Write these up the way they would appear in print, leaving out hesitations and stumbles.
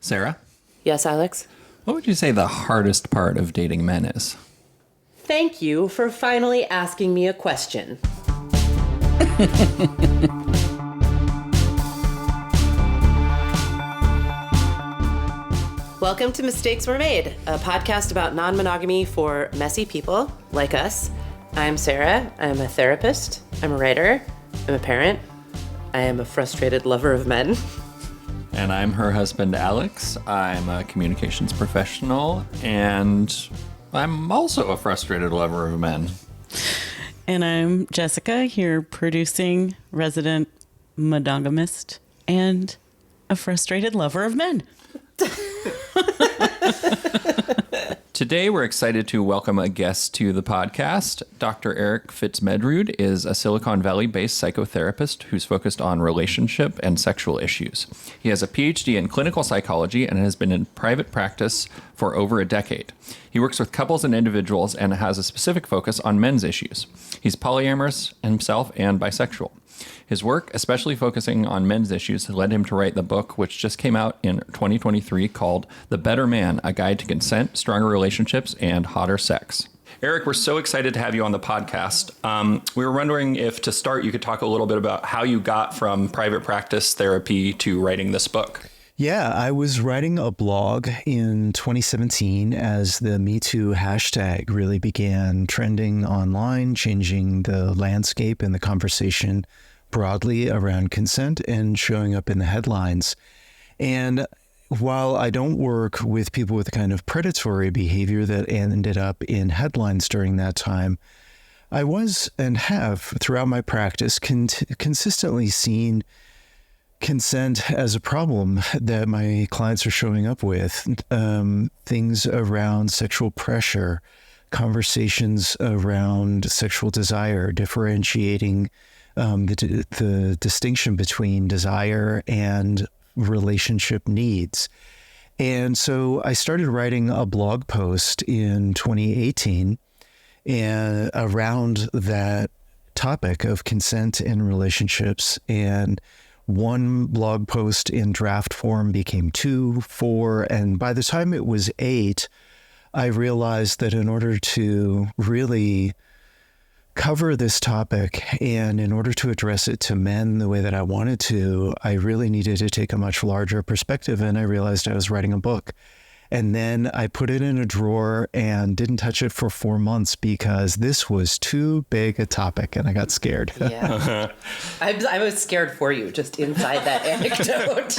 Sarah, Yes, Alex? what would you say the hardest part of dating men is? Thank you for finally asking me a question. Welcome to Mistakes Were Made, a podcast about non-monogamy for messy people like us. I'm Sarah. I'm a therapist. I'm a writer. I'm a parent. I am a frustrated lover of men. And I'm her husband, Alex. I'm a communications professional, and I'm also a frustrated lover of men. And I'm Jessica, here producing, resident monogamist, and a frustrated lover of men. Today, we're excited to welcome a guest to the podcast. Dr. Eric FitzMedrud is a Silicon Valley-based psychotherapist who's focused on relationship and sexual issues. He has a PhD in clinical psychology and has been in private practice for over a decade. He works with couples and individuals and has a specific focus on men's issues. He's polyamorous himself and bisexual. His work, especially focusing on men's issues, led him to write the book, which just came out in 2023, called The Better Man, A Guide to Consent, Stronger Relationships, and Hotter Sex. Eric, we're so excited to have you on the podcast. We were wondering if, to start, you could talk a little bit about how you got from private practice therapy to writing this book. Yeah, I was writing a blog in 2017 as the Me Too hashtag really began trending online, changing the landscape and the conversation broadly around consent and showing up in the headlines. And while I don't work with people with the kind of predatory behavior that ended up in headlines during that time, I was and have throughout my practice consistently seen consent as a problem that my clients are showing up with. Things around sexual pressure, conversations around sexual desire, differentiating the distinction between desire and relationship needs. And so I started writing a blog post in 2018 and around that topic of consent and relationships. And one blog post in draft form became 2, 4, and by the time it was 8, I realized that in order to really cover this topic and in order to address it to men the way that I wanted to, I really needed to take a much larger perspective, and I realized I was writing a book. And then I put it in a drawer and didn't touch it for 4 months because this was too big a topic and I got scared. Yeah. I was scared for you just inside that anecdote.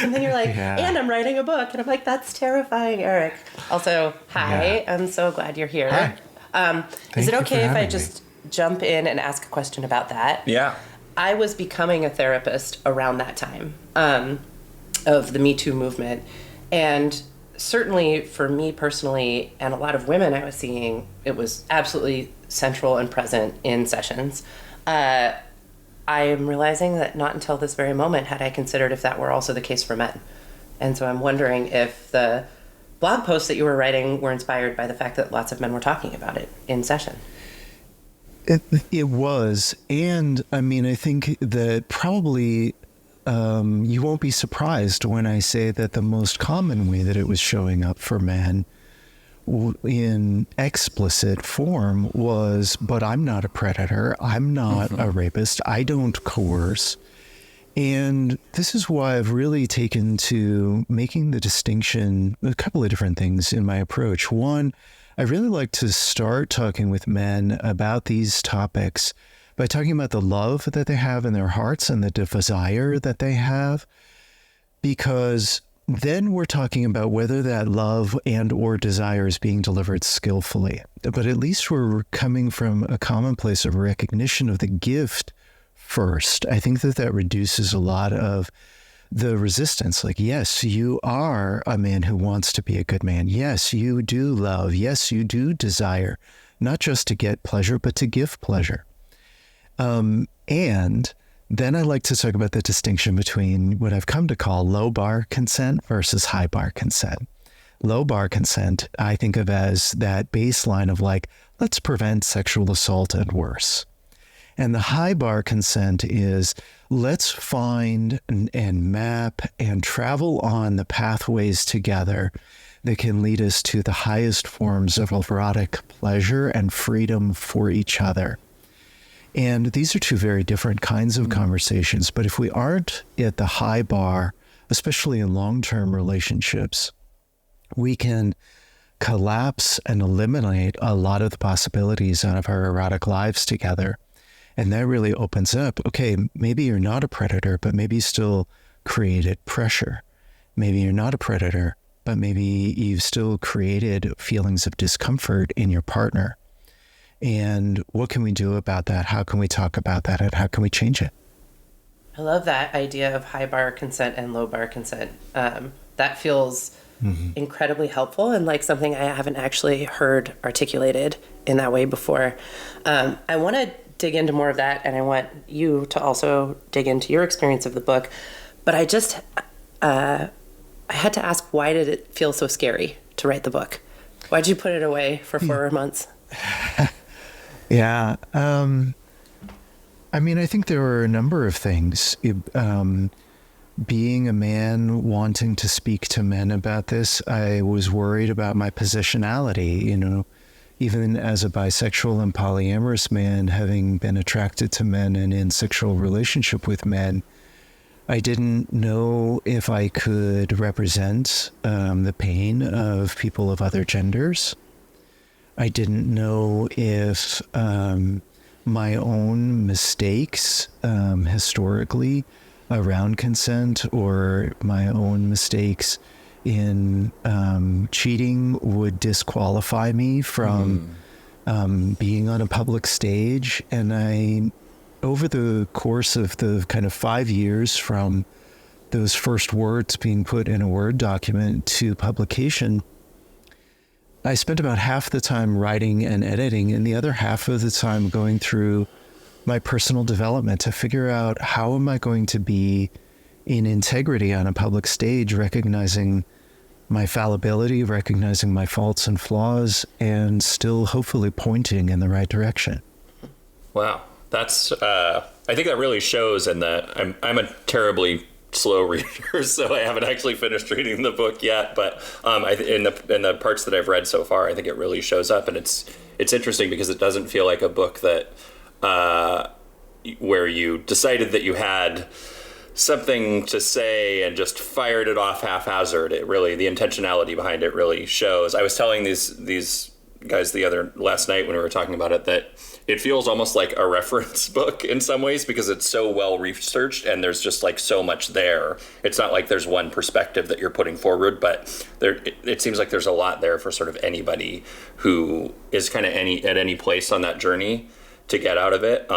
And then you're like, and I'm writing a book. And I'm like, that's terrifying, Eric. Also, hi. Yeah. I'm so glad you're here. Hi. Is it okay if I just jump in and ask a question about that? Yeah. I was becoming a therapist around that time of the Me Too movement. And certainly for me personally, and a lot of women I was seeing, it was absolutely central and present in sessions. I am realizing that not until this very moment had I considered if that were also the case for men. And so I'm wondering if the blog posts that you were writing were inspired by the fact that lots of men were talking about it in session. It was. And I mean, I think that probably you won't be surprised when I say that the most common way that it was showing up for men in explicit form was, but I'm not a predator. I'm not a rapist. I don't coerce. And this is why I've really taken to making the distinction, a couple of different things in my approach. One, I really like to start talking with men about these topics by talking about the love that they have in their hearts and the desire that they have, because then we're talking about whether that love and or desire is being delivered skillfully. But at least we're coming from a common place of recognition of the gift first. I think that reduces a lot of the resistance. Like, yes, you are a man who wants to be a good man. Yes, you do love. Yes, you do desire, not just to get pleasure, but to give pleasure. And then I like to talk about the distinction between what I've come to call low bar consent versus high bar consent. Low bar consent, I think of as that baseline of like, let's prevent sexual assault and worse. And the high bar consent is let's find and map and travel on the pathways together that can lead us to the highest forms of erotic pleasure and freedom for each other. And these are two very different kinds of conversations. But if we aren't at the high bar, especially in long-term relationships, we can collapse and eliminate a lot of the possibilities out of our erotic lives together. And that really opens up, okay, maybe you're not a predator, but maybe you still created pressure. Maybe you're not a predator, but maybe you've still created feelings of discomfort in your partner. And what can we do about that? How can we talk about that? And how can we change it? I love that idea of high bar consent and low bar consent. That feels incredibly helpful and like something I haven't actually heard articulated in that way before. I want to dig into more of that, and I want you to also dig into your experience of the book. But I just, I had to ask, why did it feel so scary to write the book? Why'd you put it away for 4 months? Yeah. I mean, I think there were a number of things. Being a man wanting to speak to men about this, I was worried about my positionality, you know, even as a bisexual and polyamorous man, having been attracted to men and in sexual relationship with men, I didn't know if I could represent the pain of people of other genders. I didn't know if my own mistakes historically around consent or my own mistakes in cheating would disqualify me from being on a public stage. And over the course of the kind of 5 years from those first words being put in a Word document to publication, I spent about half the time writing and editing and the other half of the time going through my personal development to figure out how am I going to be in integrity on a public stage, recognizing my fallibility, recognizing my faults and flaws, and still hopefully pointing in the right direction. Wow. That's, I think that really shows in that I'm a terribly slow reader, so I haven't actually finished reading the book yet. But in the parts that I've read so far, I think it really shows up, and it's interesting because it doesn't feel like a book that where you decided that you had something to say and just fired it off haphazard. It really, the intentionality behind it really shows. I was telling these guys last night when we were talking about it that it feels almost like a reference book in some ways because it's so well researched and there's just like so much there. It's not like there's one perspective that you're putting forward, but it seems like there's a lot there for sort of anybody who is kind of at any place on that journey to get out of it.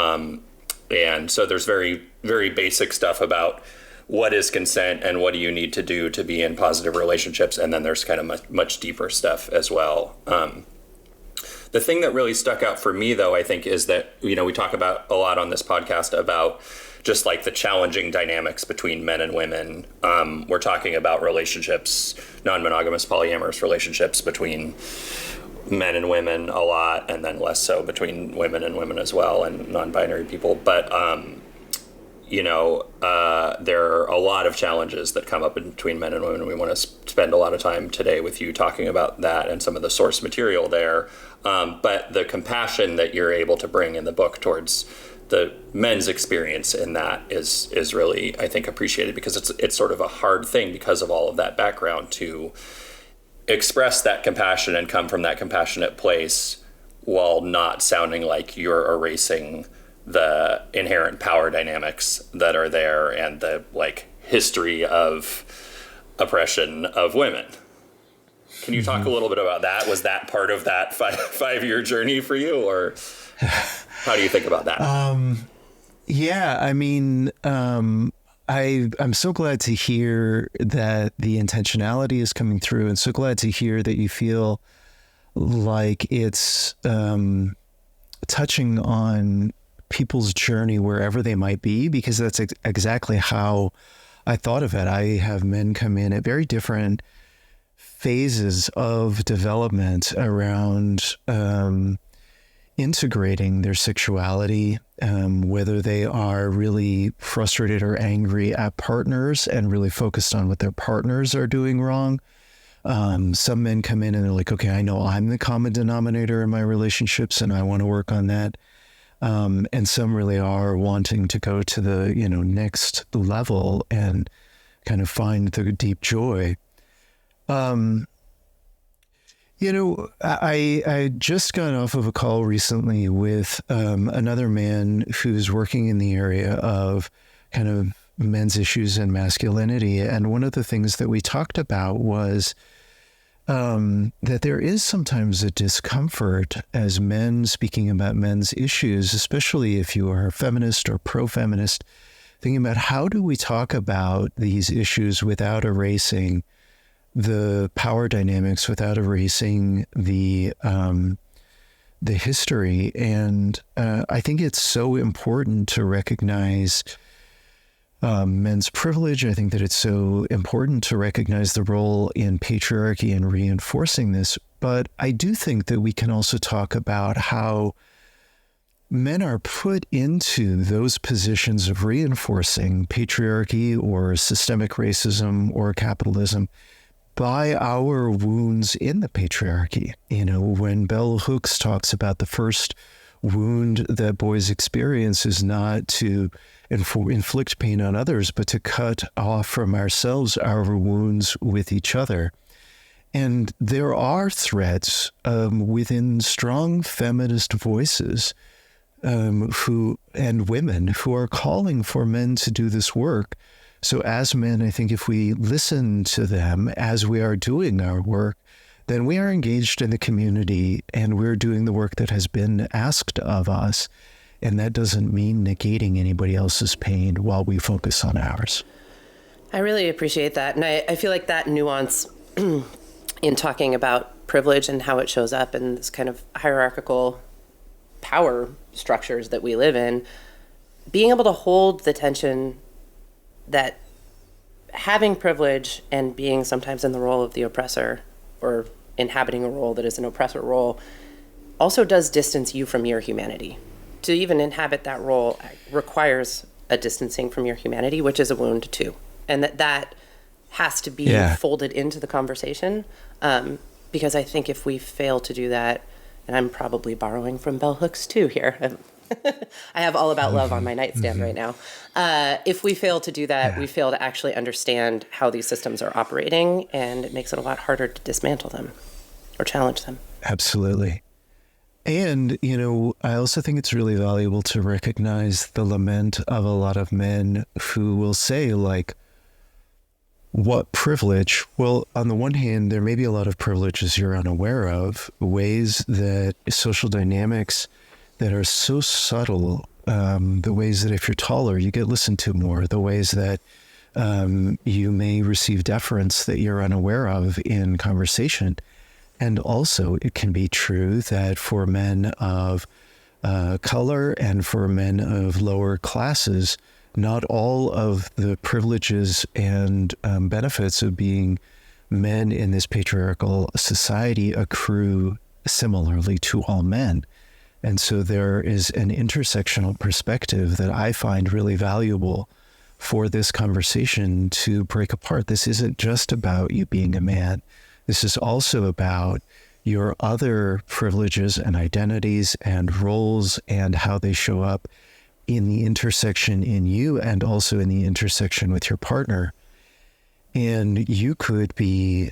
And so there's very, very basic stuff about what is consent and what do you need to do to be in positive relationships. And then there's kind of much deeper stuff as well. The thing that really stuck out for me, though, I think, is that, you know, we talk about a lot on this podcast about just like the challenging dynamics between men and women. We're talking about relationships, non-monogamous, polyamorous relationships between men and women a lot, and then less so between women and women as well, and non-binary people. But, there are a lot of challenges that come up between men and women, and we want to spend a lot of time today with you talking about that and some of the source material there. But the compassion that you're able to bring in the book towards the men's experience in that is really, I think, appreciated because it's sort of a hard thing because of all of that background to express that compassion and come from that compassionate place while not sounding like you're erasing the inherent power dynamics that are there and the like history of oppression of women. Can you talk a little bit about that? Was that part of that five-year journey for you, or how do you think about that? Yeah, I mean, I'm so glad to hear that the intentionality is coming through, and so glad to hear that you feel like it's touching on people's journey wherever they might be, because that's exactly how I thought of it. I have men come in at very different phases of development around integrating their sexuality, whether they are really frustrated or angry at partners and really focused on what their partners are doing wrong. Some men come in and they're like, okay, I know I'm the common denominator in my relationships and I want to work on that. And some really are wanting to go to the, next level and kind of find the deep joy. I just got off of a call recently with another man who's working in the area of kind of men's issues and masculinity. And one of the things that we talked about was that there is sometimes a discomfort as men speaking about men's issues, especially if you are a feminist or pro-feminist, thinking about how do we talk about these issues without erasing the power dynamics, without erasing the history. And I think it's so important to recognize men's privilege. I think that it's so important to recognize the role in patriarchy and reinforcing this. But I do think that we can also talk about how men are put into those positions of reinforcing patriarchy or systemic racism or capitalism by our wounds in the patriarchy. When Bell Hooks talks about the first wound that boys experience is not to inflict pain on others, but to cut off from ourselves our wounds with each other. And there are threads within strong feminist voices and women who are calling for men to do this work. So as men, I think if we listen to them as we are doing our work, then we are engaged in the community and we're doing the work that has been asked of us. And that doesn't mean negating anybody else's pain while we focus on ours. I really appreciate that. And I feel like that nuance in talking about privilege and how it shows up in this kind of hierarchical power structures that we live in, being able to hold the tension that having privilege and being sometimes in the role of the oppressor or inhabiting a role that is an oppressor role also does distance you from your humanity. To even inhabit that role requires a distancing from your humanity, which is a wound too. And that has to be folded into the conversation. Because I think if we fail to do that, and I'm probably borrowing from Bell Hooks too here. I have All About Love on my nightstand right now. If we fail to do that, we fail to actually understand how these systems are operating, and it makes it a lot harder to dismantle them or challenge them. Absolutely. And, I also think it's really valuable to recognize the lament of a lot of men who will say, like, what privilege? Well, on the one hand, there may be a lot of privileges you're unaware of, ways that social dynamics that are so subtle, the ways that if you're taller, you get listened to more, the ways that you may receive deference that you're unaware of in conversation. And also, it can be true that for men of color and for men of lower classes, not all of the privileges and benefits of being men in this patriarchal society accrue similarly to all men. And so there is an intersectional perspective that I find really valuable for this conversation to break apart. This isn't just about you being a man. This is also about your other privileges and identities and roles and how they show up in the intersection in you and also in the intersection with your partner. And you could be,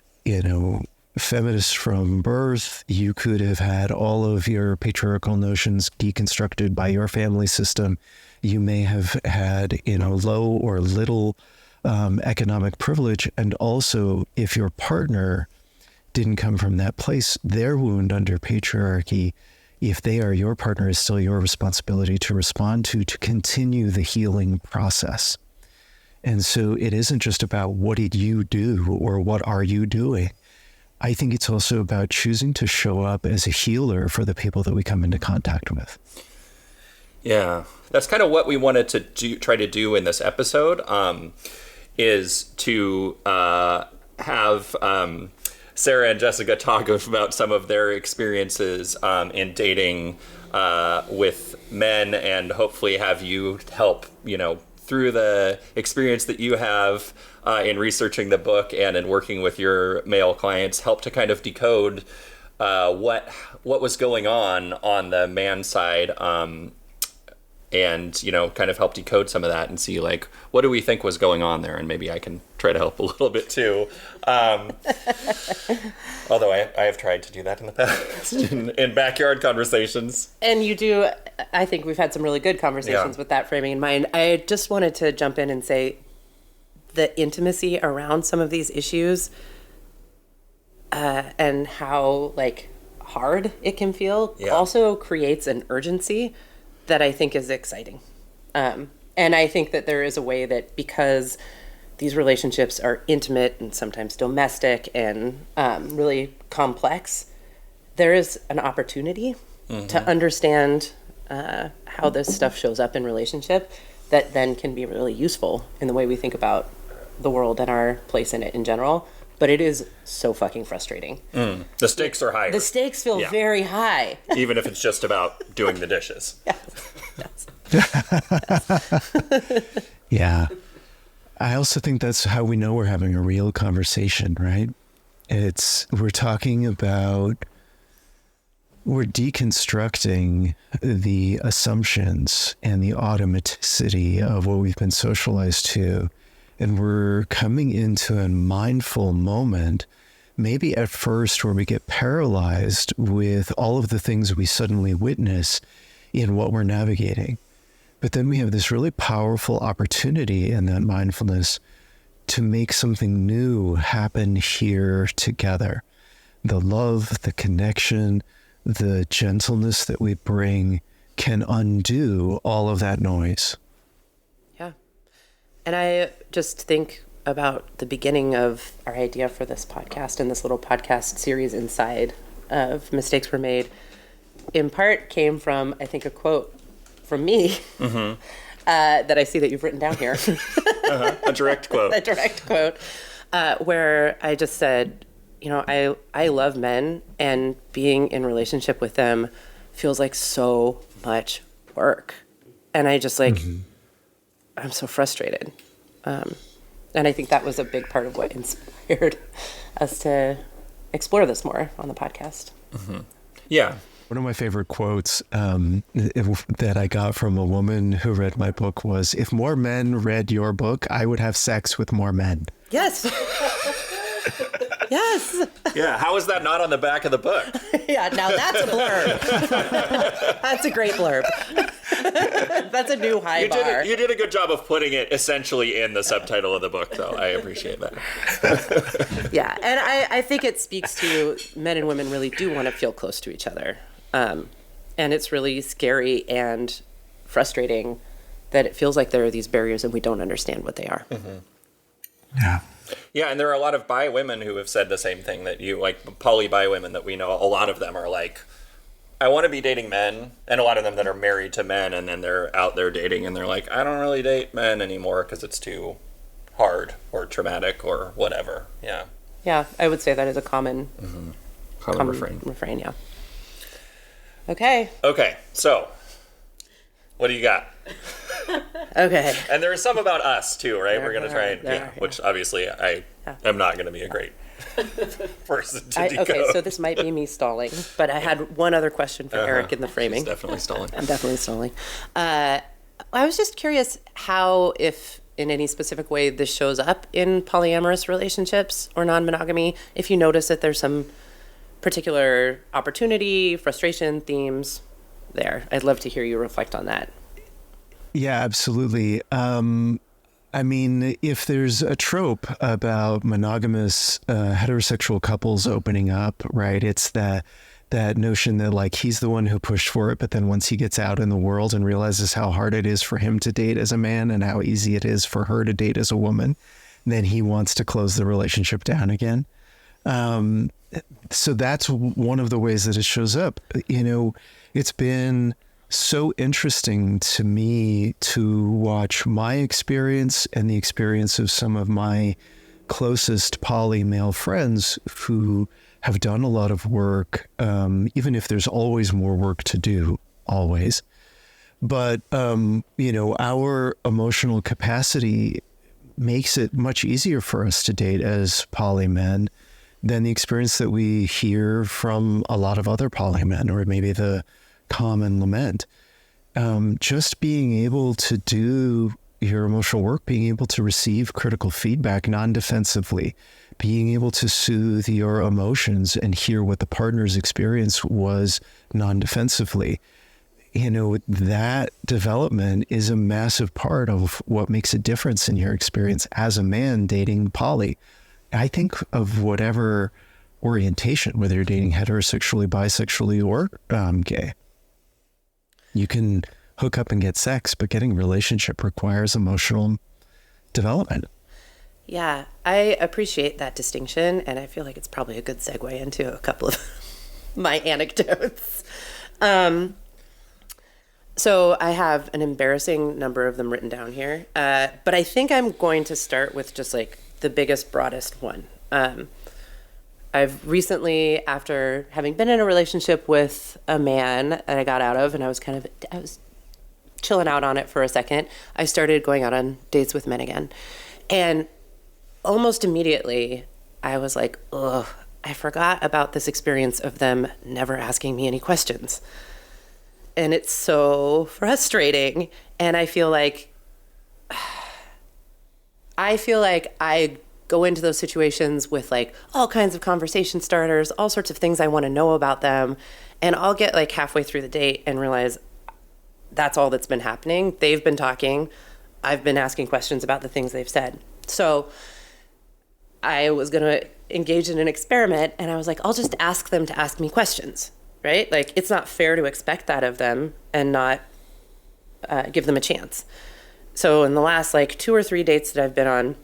feminist from birth. You could have had all of your patriarchal notions deconstructed by your family system. You may have had, low or little economic privilege. And also, if your partner didn't come from that place, their wound under patriarchy, if they are your partner, is still your responsibility to respond to continue the healing process. And so it isn't just about what did you do or what are you doing. I think it's also about choosing to show up as a healer for the people that we come into contact with. Yeah, that's kind of what we wanted to try to do in this episode, is to have Sarah and Jessica talk about some of their experiences in dating with men, and hopefully have you help, through the experience that you have in researching the book and in working with your male clients, help to kind of decode what was going on the man side, and kind of help decode some of that and see, like, what do we think was going on there, and maybe I can try to help a little bit too. Although I have tried to do that in the past in backyard conversations. And you do. I think we've had some really good conversations with that framing in mind. I just wanted to jump in and say the intimacy around some of these issues and how hard it can feel also creates an urgency that I think is exciting. And I think that there is a way that, because these relationships are intimate and sometimes domestic and really complex, there is an opportunity to understand how this stuff shows up in relationship that then can be really useful in the way we think about the world and our place in it in general. But it is so fucking frustrating. The stakes are higher. The stakes feel very high. Even if it's just about doing the dishes. Yeah. I also think that's how we know we're having a real conversation, right? We're deconstructing the assumptions and the automaticity of what we've been socialized to. And we're coming into a mindful moment, maybe at first, where we get paralyzed with all of the things we suddenly witness in what we're navigating. But then we have this really powerful opportunity in that mindfulness to make something new happen here together. The love, the connection, the gentleness that we bring can undo all of that noise. Yeah. And I just think about the beginning of our idea for this podcast and this little podcast series inside of Mistakes Were Made, in part came from, I think, a quote from me that I see that you've written down here. A direct quote. A direct quote where I just said, I love men, and being in relationship with them feels like so much work. And I just I'm so frustrated. And I think that was a big part of what inspired us to explore this more on the podcast. Yeah. One of my favorite quotes that I got from a woman who read my book was, "If more men read your book, I would have sex with more men." Yes. Yes. Yeah. How is that not on the back of the book? Yeah. Now that's a blurb. That's a great blurb. That's a new high bar. You did a good job of putting it essentially in the subtitle of the book, though. I appreciate that. Yeah. And I think it speaks to men and women really do want to feel close to each other. And it's really scary and frustrating that it feels like there are these barriers and we don't understand what they are. Yeah. Yeah, and there are a lot of bi women who have said the same thing that you, like poly bi women that we know, a lot of them are like, I want to be dating men, and a lot of them that are married to men, and then they're out there dating, and they're like, I don't really date men anymore because it's too hard or traumatic or whatever. Yeah. Yeah, I would say that is a common refrain, yeah. Okay, so what do you got? Okay. And there is some about us too, right? We're going to try and, which obviously I am not going to be a great person to decode. Okay, so this might be me stalling, but I had one other question for Eric in the framing. She's definitely stalling. I'm definitely stalling. I was just curious how, if in any specific way this shows up in polyamorous relationships or non-monogamy, if you notice that there's some particular opportunity, frustration, themes there. I'd love to hear you reflect on that. Yeah, absolutely. I mean, if there's a trope about monogamous heterosexual couples opening up, right, it's that notion that, like, he's the one who pushed for it, but then once he gets out in the world and realizes how hard it is for him to date as a man and how easy it is for her to date as a woman, then he wants to close the relationship down again. So that's one of the ways that it shows up. It's been so interesting to me to watch my experience and the experience of some of my closest poly male friends who have done a lot of work, even if there's always more work to do, always. But, our emotional capacity makes it much easier for us to date as poly men than the experience that we hear from a lot of other poly men, or maybe the common lament. Just being able to do your emotional work, being able to receive critical feedback non-defensively, being able to soothe your emotions and hear what the partner's experience was non-defensively. That development is a massive part of what makes a difference in your experience as a man dating poly. I think of whatever orientation, whether you're dating heterosexually, bisexually, or gay. You can hook up and get sex, but getting a relationship requires emotional development. Yeah, I appreciate that distinction, and I feel like it's probably a good segue into a couple of my anecdotes. So I have an embarrassing number of them written down here, but I think I'm going to start with just like the biggest, broadest one. I've recently, after having been in a relationship with a man that I got out of, and I was chilling out on it for a second, I started going out on dates with men again. And almost immediately, I was like, ugh, I forgot about this experience of them never asking me any questions. And it's so frustrating. And I feel like I go into those situations with like all kinds of conversation starters, all sorts of things I want to know about them. And I'll get like halfway through the date and realize that's all that's been happening. They've been talking. I've been asking questions about the things they've said. So I was going to engage in an experiment, and I was like, I'll just ask them to ask me questions, right? Like, it's not fair to expect that of them and not give them a chance. So in the last like 2 or 3 dates that I've been on,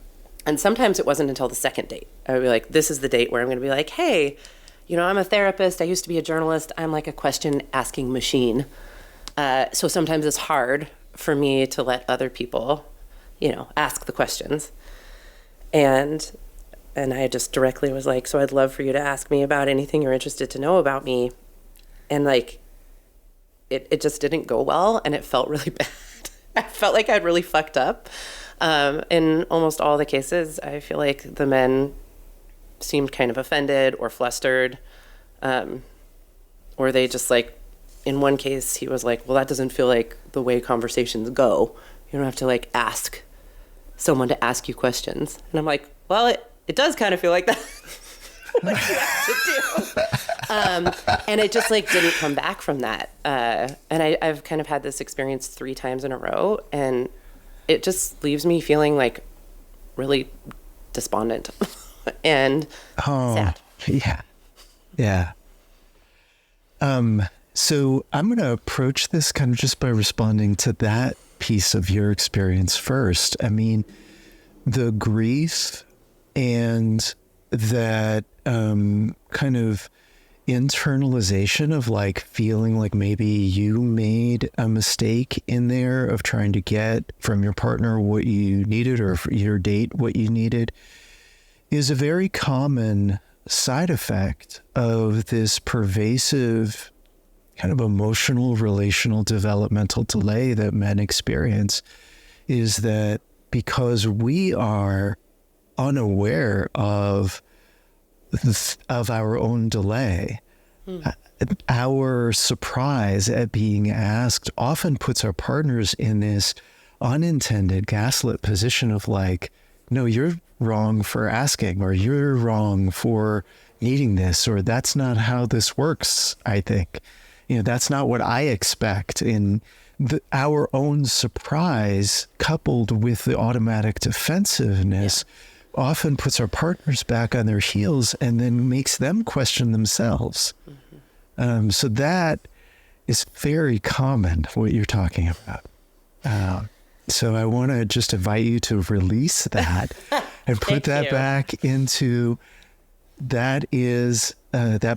and sometimes it wasn't until the second date, I would be like, this is the date where I'm going to be like, hey, I'm a therapist. I used to be a journalist. I'm like a question asking machine. So sometimes it's hard for me to let other people, ask the questions. And I just directly was like, so I'd love for you to ask me about anything you're interested to know about me. And like, it just didn't go well, and it felt really bad. I felt like I'd really fucked up. In almost all the cases, I feel like the men seemed kind of offended or flustered, or they just like, in one case, he was like, well, that doesn't feel like the way conversations go. You don't have to like ask someone to ask you questions. And I'm like, well, it does kind of feel like that. What you have to do. And it just like didn't come back from that. And I've kind of had this experience 3 times in a row, and it just leaves me feeling like really despondent and sad. Yeah. Yeah. So I'm going to approach this kind of just by responding to that piece of your experience first. I mean, the grief and that kind of internalization of like feeling like maybe you made a mistake in there of trying to get from your partner what you needed, or for your date what you needed, is a very common side effect of this pervasive kind of emotional, relational, developmental delay that men experience. Is that because we are unaware of our own delay, our surprise at being asked often puts our partners in this unintended gaslit position of like, no, you're wrong for asking, or you're wrong for needing this, or that's not how this works, I think. That's not what I expect. In our own surprise, coupled with the automatic defensiveness, often puts our partners back on their heels and then makes them question themselves. So that is very common, what you're talking about. So I want to just invite you to release that and put that back into, that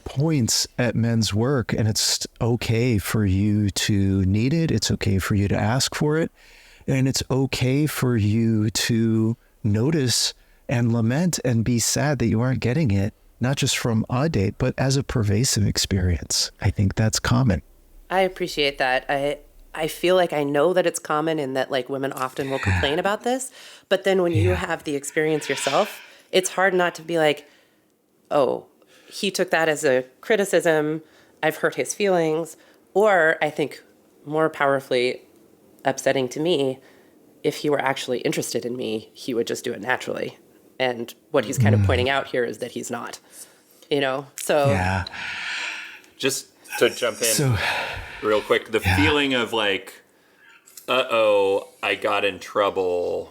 points at men's work, and it's okay for you to need it. It's okay for you to ask for it. And it's okay for you to notice and lament and be sad that you aren't getting it, not just from a date, but as a pervasive experience. I think that's common. I appreciate that. I feel like I know that it's common and that like women often will complain about this, but then when you have the experience yourself, it's hard not to be like, oh, he took that as a criticism, I've hurt his feelings, or I think more powerfully upsetting to me, if he were actually interested in me, he would just do it naturally. And what he's kind of pointing out here is that he's not, so. Yeah. Just to jump in real quick, the feeling of like, I got in trouble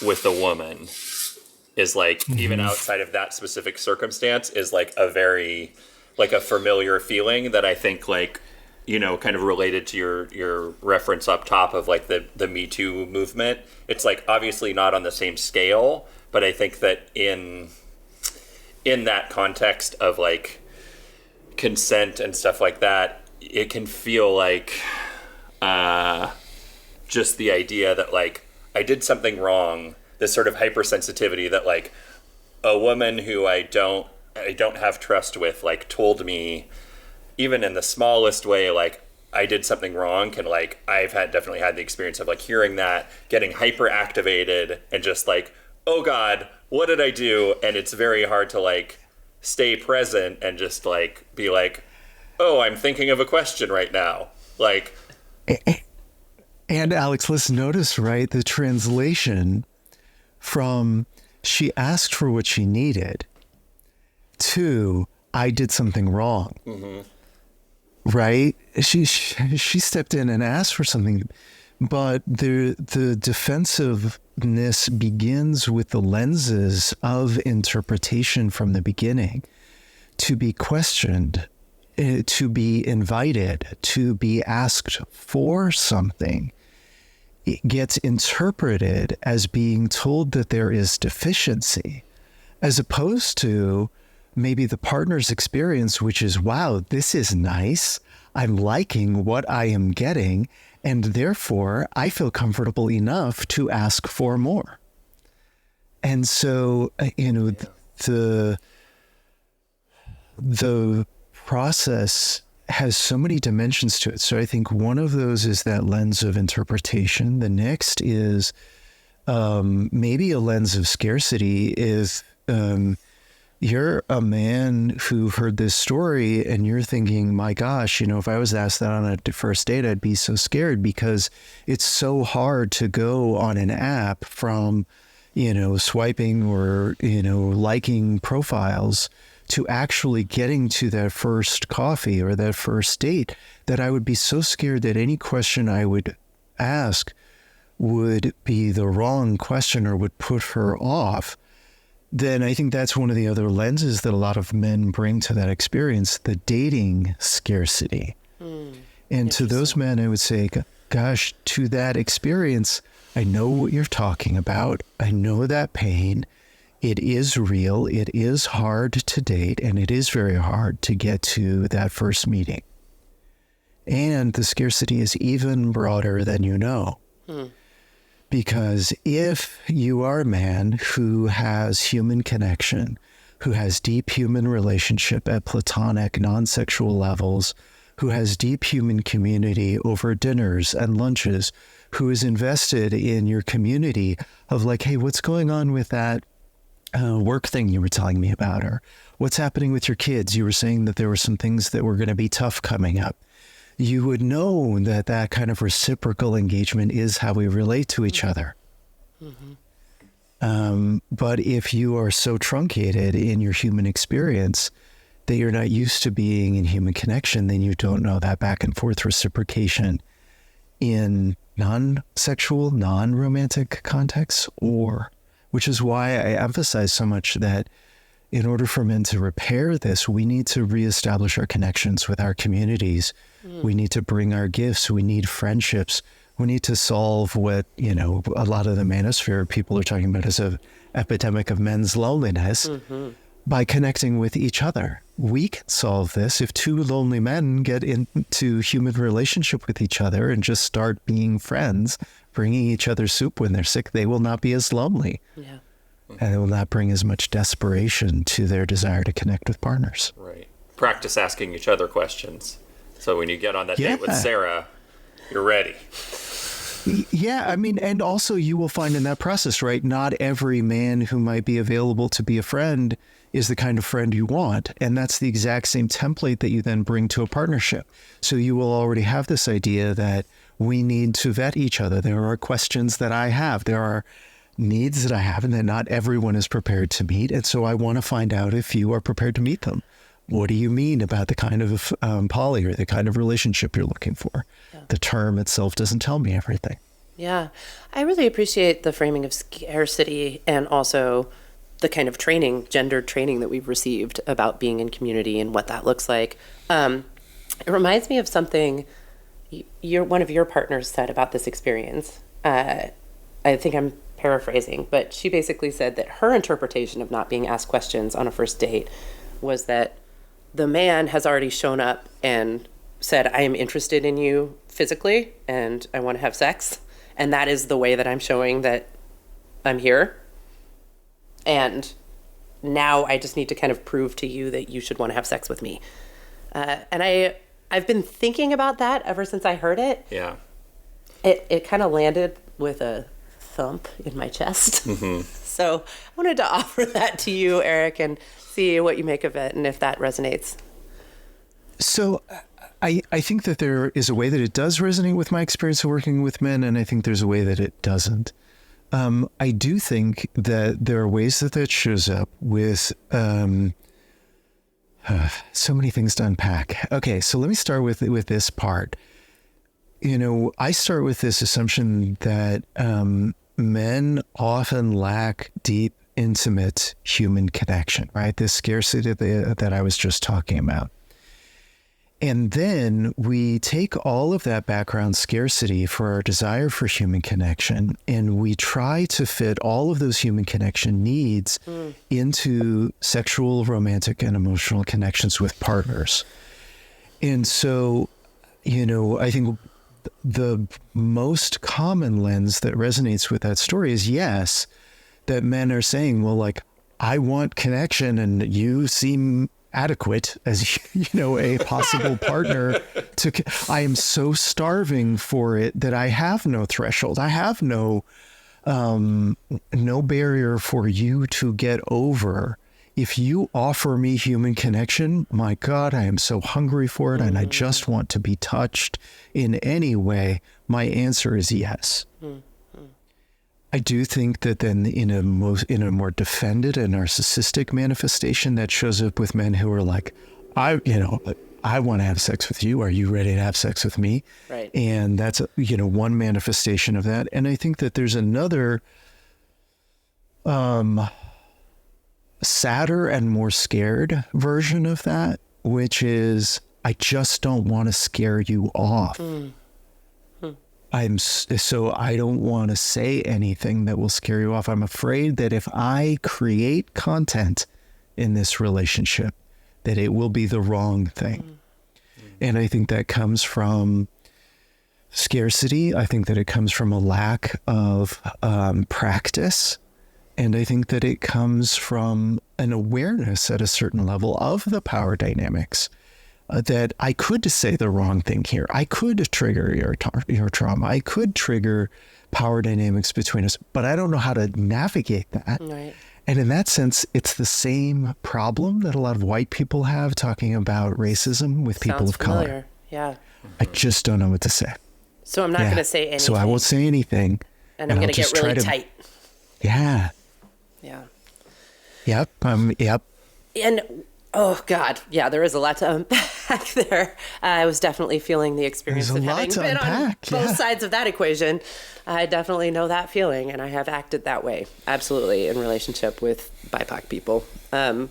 with a woman is like, even outside of that specific circumstance, is like a very, like a familiar feeling that I think like, kind of related to your reference up top of like the Me Too movement. It's like obviously not on the same scale, but I think that in that context of like consent and stuff like that, it can feel like just the idea that like I did something wrong, this sort of hypersensitivity that like a woman who I don't have trust with like told me, even in the smallest way, like I did something wrong, can like, definitely had the experience of like hearing that, getting hyper activated and just like, oh God, what did I do? And it's very hard to like stay present and just like be like, oh, I'm thinking of a question right now. Like, and Alex, let's notice, right, the translation from she asked for what she needed to I did something wrong. Right? She stepped in and asked for something, but the defensiveness begins with the lenses of interpretation from the beginning, to be questioned, to be invited, to be asked for something. It gets interpreted as being told that there is deficiency, as opposed to maybe the partner's experience, which is, wow, this is nice. I'm liking what I am getting, and therefore I feel comfortable enough to ask for more. And so, the process has so many dimensions to it. So I think one of those is that lens of interpretation. The next is maybe a lens of scarcity. If you're a man who heard this story and you're thinking, my gosh, if I was asked that on a first date, I'd be so scared, because it's so hard to go on an app from, swiping or, liking profiles to actually getting to that first coffee or that first date, that I would be so scared that any question I would ask would be the wrong question or would put her off. Then I think that's one of the other lenses that a lot of men bring to that experience, the dating scarcity. And to those men, I would say, gosh, to that experience, I know what you're talking about. I know that pain. It is real. It is hard to date, and it is very hard to get to that first meeting. And the scarcity is even broader than you know. Because if you are a man who has human connection, who has deep human relationship at platonic, non-sexual levels, who has deep human community over dinners and lunches, who is invested in your community of like, hey, what's going on with that work thing you were telling me about? Or what's happening with your kids? You were saying that there were some things that were going to be tough coming up. You would know that that kind of reciprocal engagement is how we relate to each other. But if you are so truncated in your human experience that you're not used to being in human connection, then you don't know that back and forth reciprocation in non-sexual, non-romantic contexts, which is why I emphasize so much that in order for men to repair this, we need to reestablish our connections with our communities. We need to bring our gifts. We need friendships. We need to solve what, a lot of the manosphere people are talking about as an epidemic of men's loneliness by connecting with each other. We can solve this if two lonely men get into human relationship with each other and just start being friends, bringing each other soup when they're sick. They will not be as lonely. Yeah. And it will not bring as much desperation to their desire to connect with partners. Right. Practice asking each other questions. So when you get on that Yeah. date with Sarah, you're ready. Yeah, I mean, and also you will find in that process, right? Not every man who might be available to be a friend is the kind of friend you want. And that's the exact same template that you then bring to a partnership. So you will already have this idea that we need to vet each other. There are questions that I have. There are needs that I have and that not everyone is prepared to meet. And so I want to find out if you are prepared to meet them. What do you mean about the kind of poly or the kind of relationship you're looking for? Yeah. The term itself doesn't tell me everything. Yeah. I really appreciate the framing of scarcity and also the kind of training, gendered training that we've received about being in community and what that looks like. It reminds me of something one of your partners said about this experience. I think I'm paraphrasing, but she basically said that her interpretation of not being asked questions on a first date was that the man has already shown up and said, I am interested in you physically and I want to have sex. And that is the way that I'm showing that I'm here. And now I just need to kind of prove to you that you should want to have sex with me. And I've been thinking about that ever since I heard it. Yeah. It kind of landed with a thump in my chest. Mm-hmm. So I wanted to offer that to you, Eric, and see what you make of it and if that resonates. So I think that there is a way that it does resonate with my experience of working with men, and I think there's a way that it doesn't. I do think that there are ways that shows up with so many things to unpack. Okay, so let me start with this part. You know, I start with this assumption that men often lack deep, intimate human connection, right? This scarcity that I was just talking about. And then we take all of that background scarcity for our desire for human connection, and we try to fit all of those human connection needs into sexual, romantic, and emotional connections with partners. And so, you know, I think the most common lens that resonates with that story is, yes, that men are saying, well, like, I want connection and you seem adequate as, you know, a possible partner I am so starving for it that I have no threshold. I have no barrier for you to get over. If you offer me human connection, my God, I am so hungry for it, and I just want to be touched in any way. My answer is yes. I do think that then in a more defended and narcissistic manifestation that shows up with men who are like, I want to have sex with you. Are you ready to have sex with me? Right. And that's, one manifestation of that. And I think that there's another sadder and more scared version of that, which is, I just don't want to scare you off. So I don't want to say anything that will scare you off. I'm afraid that if I create content in this relationship, that it will be the wrong thing. And I think that comes from scarcity. I think that it comes from a lack of practice. And I think that it comes from an awareness at a certain level of the power dynamics. That I could say the wrong thing here. I could trigger your trauma. I could trigger power dynamics between us, but I don't know how to navigate that. Right. And in that sense, it's the same problem that a lot of white people have talking about racism with people of color. Yeah. I just don't know what to say. So I'm not going to say anything. So I won't say anything. And I'm going to get really tight. Yeah. Yeah. Yep. Yep. And oh God, yeah, there is a lot to unpack there. I was definitely feeling the experience of having been on both sides of that equation. I definitely know that feeling, and I have acted that way, absolutely, in relationship with BIPOC people. I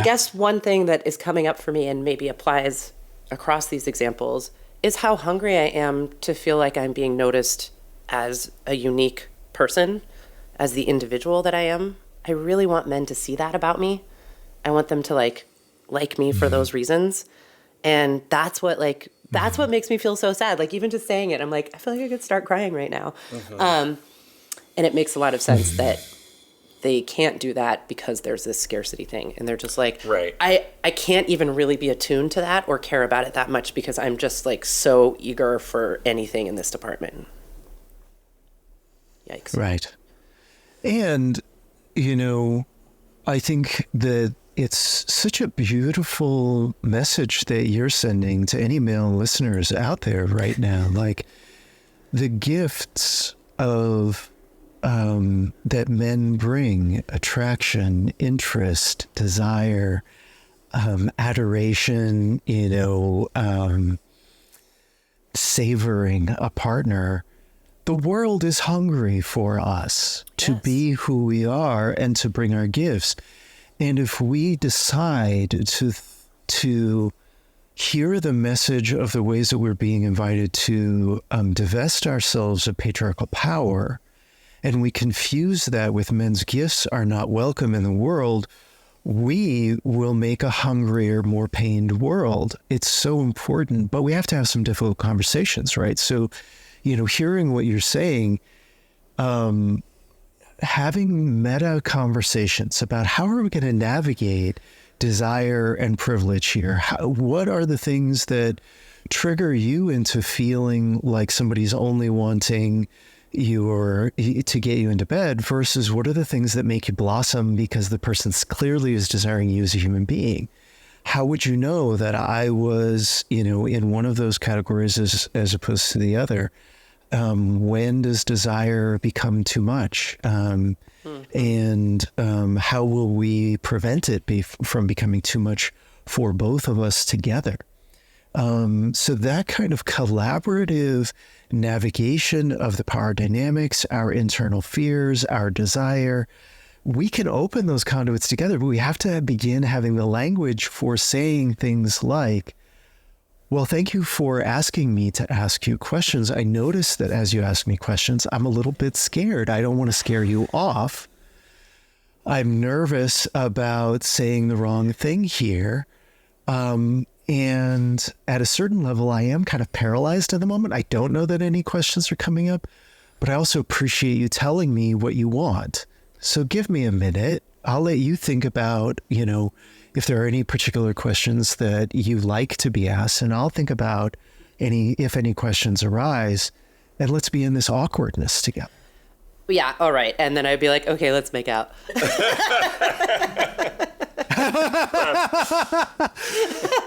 guess one thing that is coming up for me and maybe applies across these examples is how hungry I am to feel like I'm being noticed as a unique person, as the individual that I am. I really want men to see that about me. I want them to like me for those reasons. And that's what makes me feel so sad. Like even just saying it, I'm like, I feel like I could start crying right now. And it makes a lot of sense that they can't do that because there's this scarcity thing. And they're just like, Right. I can't even really be attuned to that or care about it that much because I'm just like so eager for anything in this department. Yikes. Right. And, you know, I think that it's such a beautiful message that you're sending to any male listeners out there right now. Like the gifts of that men bring: attraction, interest, desire, adoration, you know, savoring a partner. The world is hungry for us to be who we are and to bring our gifts. And if we decide to hear the message of the ways that we're being invited to divest ourselves of patriarchal power, and we confuse that with men's gifts are not welcome in the world, we will make a hungrier, more pained world. It's so important, but we have to have some difficult conversations, right? So, you know, hearing what you're saying, having meta conversations about how are we going to navigate desire and privilege here? What are the things that trigger you into feeling like somebody's only wanting you or to get you into bed versus what are the things that make you blossom because the person clearly is desiring you as a human being? How would you know that I was, you know, in one of those categories as opposed to the other? When does desire become too much? And how will we prevent it from becoming too much for both of us together? So that kind of collaborative navigation of the power dynamics, our internal fears, our desire, we can open those conduits together, but we have to begin having the language for saying things like, well, thank you for asking me to ask you questions. I notice that as you ask me questions, I'm a little bit scared. I don't want to scare you off. I'm nervous about saying the wrong thing here. And at a certain level, I am kind of paralyzed at the moment. I don't know that any questions are coming up, but I also appreciate you telling me what you want. So give me a minute. I'll let you think about, you know, if there are any particular questions that you like to be asked, and I'll think about if any questions arise, and let's be in this awkwardness together. Yeah, all right. And then I'd be like, okay, let's make out.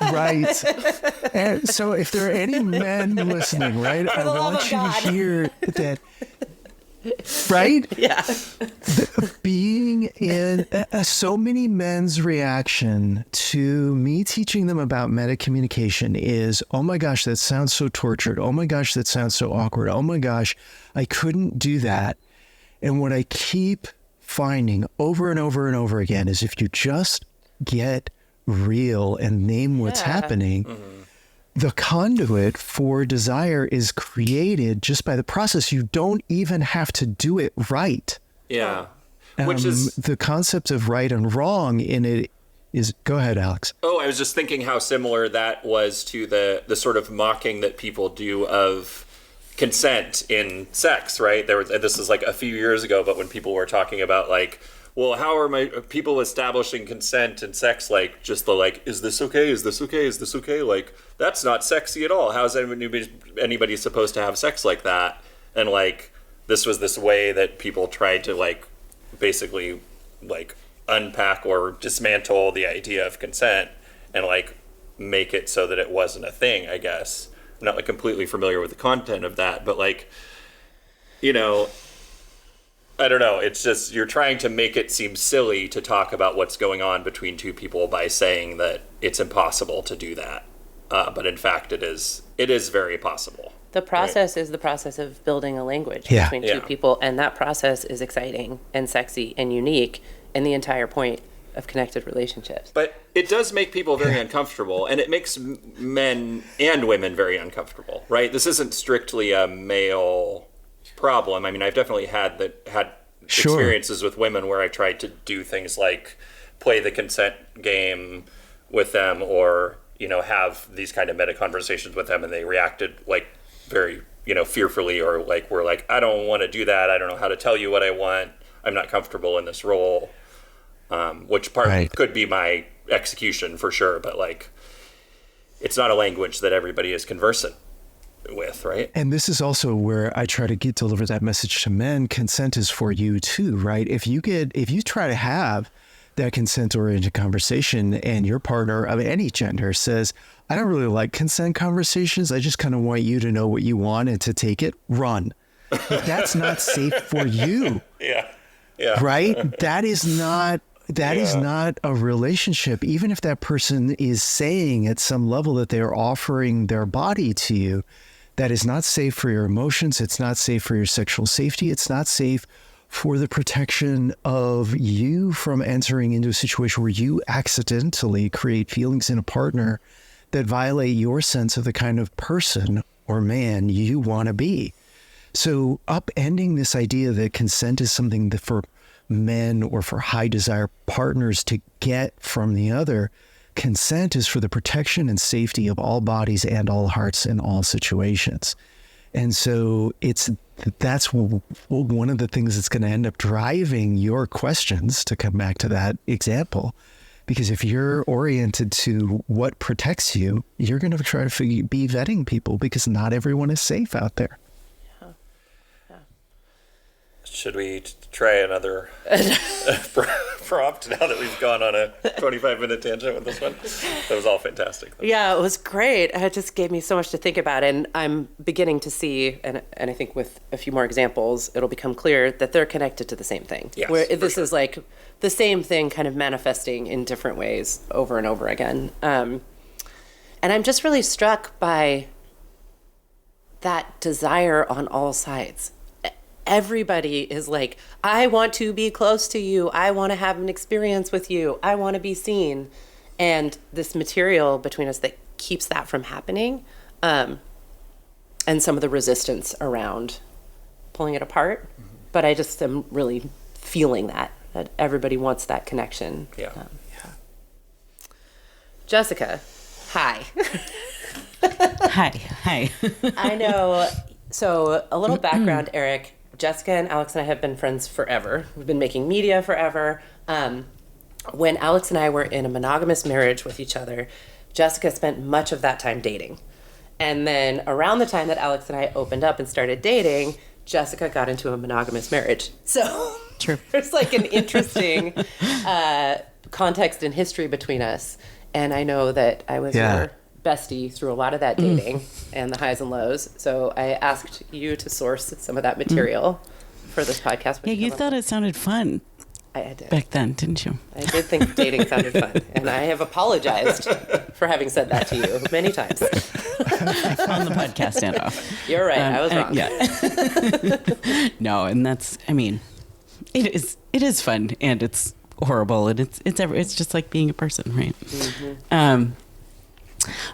Right. And so if there are any men listening, right, I want you to hear that, right? Yeah. Being in so many men's reaction to me teaching them about meta communication is, oh my gosh, that sounds so tortured. Oh my gosh, that sounds so awkward. Oh my gosh, I couldn't do that. And what I keep finding over and over and over again is if you just get real and name what's happening, the conduit for desire is created just by the process. You don't even have to do it right. Yeah. Which is the concept of right and wrong in it is, go ahead, Alex. Oh, I was just thinking how similar that was to the sort of mocking that people do of consent in sex, right? This is like a few years ago, but when people were talking about like, well, how are people establishing consent in sex? Like, just the like, is this okay? Is this okay? Is this okay? Like, that's not sexy at all. How is anybody supposed to have sex like that? And like, this was this way that people tried to like, basically like unpack or dismantle the idea of consent and like make it so that it wasn't a thing, I guess. I'm not like completely familiar with the content of that, but like, you know, I don't know. It's just you're trying to make it seem silly to talk about what's going on between two people by saying that it's impossible to do that. But in fact, it is very possible. The process is the process of building a language Yeah. between two people. And that process is exciting and sexy and unique and the entire point of connected relationships. But it does make people very uncomfortable, and it makes men and women very uncomfortable, right? This isn't strictly a male problem. I mean, I've definitely had experiences with women where I tried to do things like play the consent game with them, or you know, have these kind of meta conversations with them, and they reacted like very fearfully, or like we're like, I don't want to do that. I don't know how to tell you what I want. I'm not comfortable in this role. Which part could be my execution for sure, but like, it's not a language that everybody is conversant with, right? And this is also where I try to deliver that message to men. Consent is for you too, right? If you try to have that consent-oriented conversation and your partner of any gender says, I don't really like consent conversations, I just kind of want you to know what you want and to take it, run. That's not safe for you. Yeah. Right? That is not a relationship. Even if that person is saying at some level that they are offering their body to you, that is not safe for your emotions. It's not safe for your sexual safety. It's not safe for the protection of you from entering into a situation where you accidentally create feelings in a partner that violate your sense of the kind of person or man you want to be. So upending this idea that consent is something that for men or for high desire partners to get from the other, consent is for the protection and safety of all bodies and all hearts in all situations. And so that's one of the things that's going to end up driving your questions, to come back to that example. Because if you're oriented to what protects you, you're going to try to be vetting people, because not everyone is safe out there. Should we try another prompt now that we've gone on a 25-minute tangent with this one? That was all fantastic. Yeah, it was great. It just gave me so much to think about. And I'm beginning to see, and I think with a few more examples, it'll become clear that they're connected to the same thing. Yes, where this is like the same thing kind of manifesting in different ways over and over again. And I'm just really struck by that desire on all sides. Everybody is like, I want to be close to you. I want to have an experience with you. I want to be seen. And this material between us that keeps that from happening, and some of the resistance around pulling it apart. But I just am really feeling that everybody wants that connection. Yeah. Jessica, hi. Hi. I know. So a little background, Eric. Jessica and Alex and I have been friends forever. We've been making media forever. When Alex and I were in a monogamous marriage with each other, Jessica spent much of that time dating. And then around the time that Alex and I opened up and started dating, Jessica got into a monogamous marriage. So True. There's like an interesting context and history between us. And I know that I was your bestie through a lot of that dating and the highs and lows. So I asked you to source some of that material for this podcast. Yeah, you thought it sounded fun. I did. Back then, didn't you? I did think dating sounded fun. And I have apologized for having said that to you many times. On the podcast and off. You're right. I was wrong. Yeah. No, and that's, I mean, it is fun, and it's horrible, and it's just like being a person, right? Mm-hmm.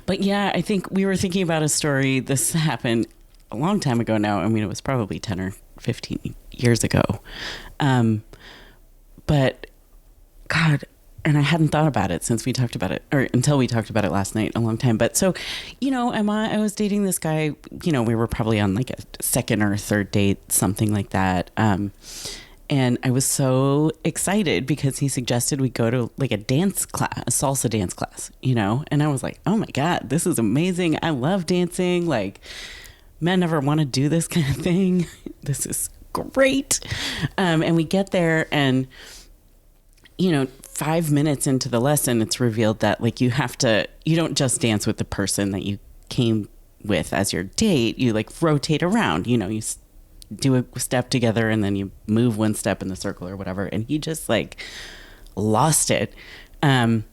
But yeah, I think we were thinking about a story. This happened a long time ago now. I mean, it was probably 10 or 15 years ago. But God, and I hadn't thought about it since we talked about it, or until we talked about it last night, a long time. But so, I was dating this guy, we were probably on like a second or third date, something like that. And I was so excited because he suggested we go to like a dance class, a salsa dance class, and I was like, oh my God, this is amazing. I love dancing. Like, men never want to do this kind of thing. This is great. And we get there, and, 5 minutes into the lesson, it's revealed that like you don't just dance with the person that you came with as your date. You like rotate around, you do a step together, and then you move one step in the circle or whatever. And he just like lost it, and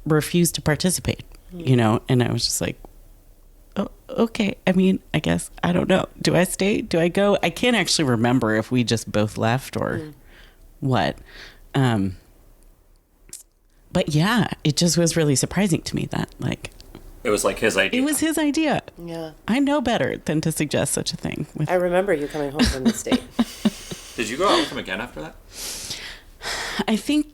refused to participate, and I was just like, oh, okay. I mean, I guess, I don't know. Do I stay? Do I go? I can't actually remember if we just both left or what. But yeah, it just was really surprising to me that like, it was like his idea. It was his idea. Yeah. I know better than to suggest such a thing. I remember you coming home from the state. Did you go out with him again after that? I think,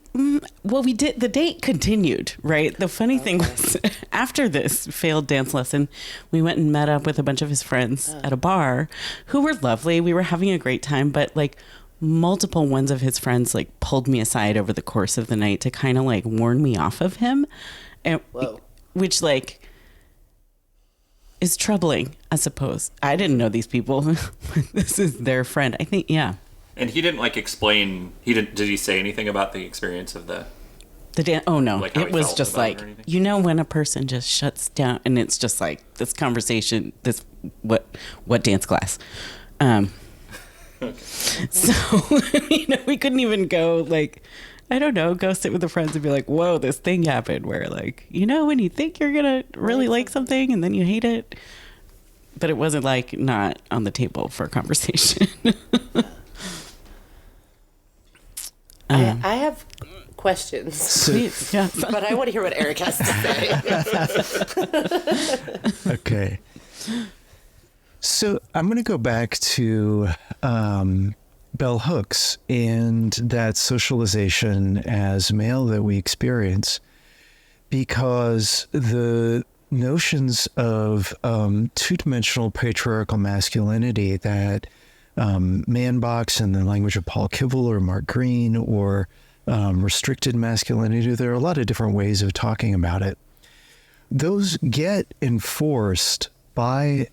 well, the date continued, right? The funny thing was, after this failed dance lesson, we went and met up with a bunch of his friends at a bar who were lovely. We were having a great time, but like multiple ones of his friends like pulled me aside over the course of the night to kind of like warn me off of him. And which like is troubling, I suppose. I didn't know these people. This is their friend. I think, yeah. And he didn't like explain. Did he say anything about the experience of the dance? Oh no, like it was just like, you know, when a person just shuts down and it's just like this conversation. This what dance class? Okay. So you know, we couldn't even go like, I don't know, go sit with the friends and be like, whoa, this thing happened where like, you know, when you think you're gonna really like something and then you hate it, but it wasn't like not on the table for conversation. I have questions, Please, yeah. but I want to hear what Eric has to say. Okay. So I'm going to go back to bell hooks and that socialization as male that we experience, because the notions of two-dimensional patriarchal masculinity that man box in the language of Paul Kivel or Mark Green, or restricted masculinity. There are a lot of different ways of talking about it. Those get enforced by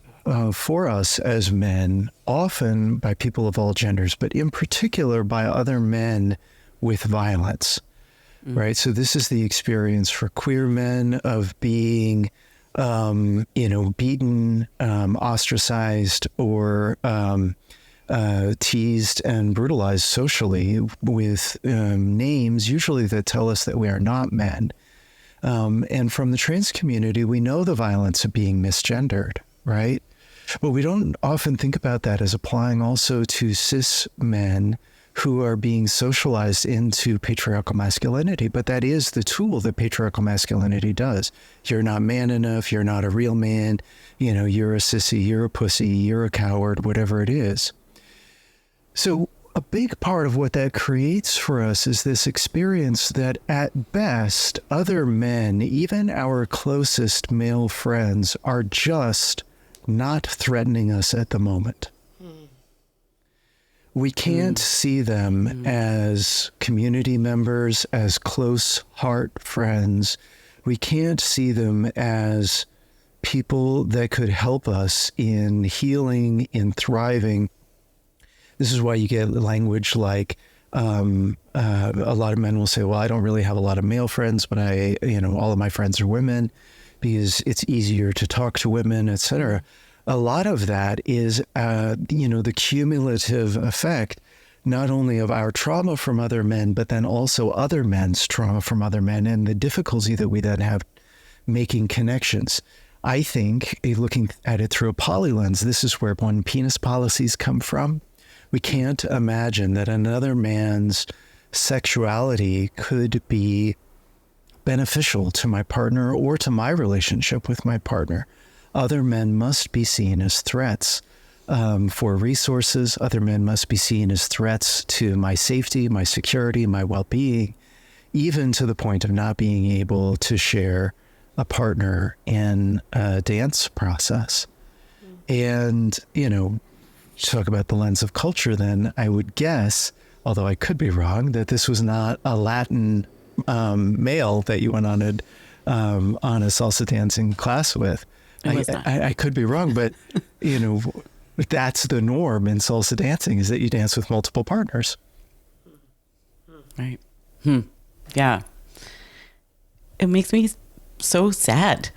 for us as men, often by people of all genders, but in particular by other men with violence, right? So this is the experience for queer men of being, beaten, ostracized, or teased and brutalized socially with names usually that tell us that we are not men. And from the trans community, we know the violence of being misgendered, right? But we don't often think about that as applying also to cis men who are being socialized into patriarchal masculinity. But that is the tool that patriarchal masculinity does. You're not man enough. You're not a real man. You know, you're a sissy, you're a pussy, you're a coward, whatever it is. So a big part of what that creates for us is this experience that at best, other men, even our closest male friends, are just not threatening us at the moment. We can't see them as community members, as close heart friends. We can't see them as people that could help us in healing, in thriving. This is why you get language like a lot of men will say, well, I don't really have a lot of male friends, but all of my friends are women because it's easier to talk to women, etc. A lot of that is, the cumulative effect, not only of our trauma from other men, but then also other men's trauma from other men and the difficulty that we then have making connections. I think, looking at it through a poly lens, this is where one penis policies come from. We can't imagine that another man's sexuality could be beneficial to my partner or to my relationship with my partner. Other men must be seen as threats for resources. Other men must be seen as threats to my safety, my security, my well-being, even to the point of not being able to share a partner in a dance process. And, talk about the lens of culture, then I would guess, although I could be wrong, that this was not a Latin male that you went on a salsa dancing class with. I could be wrong, but that's the norm in salsa dancing, is that you dance with multiple partners. Right. Yeah. It makes me so sad.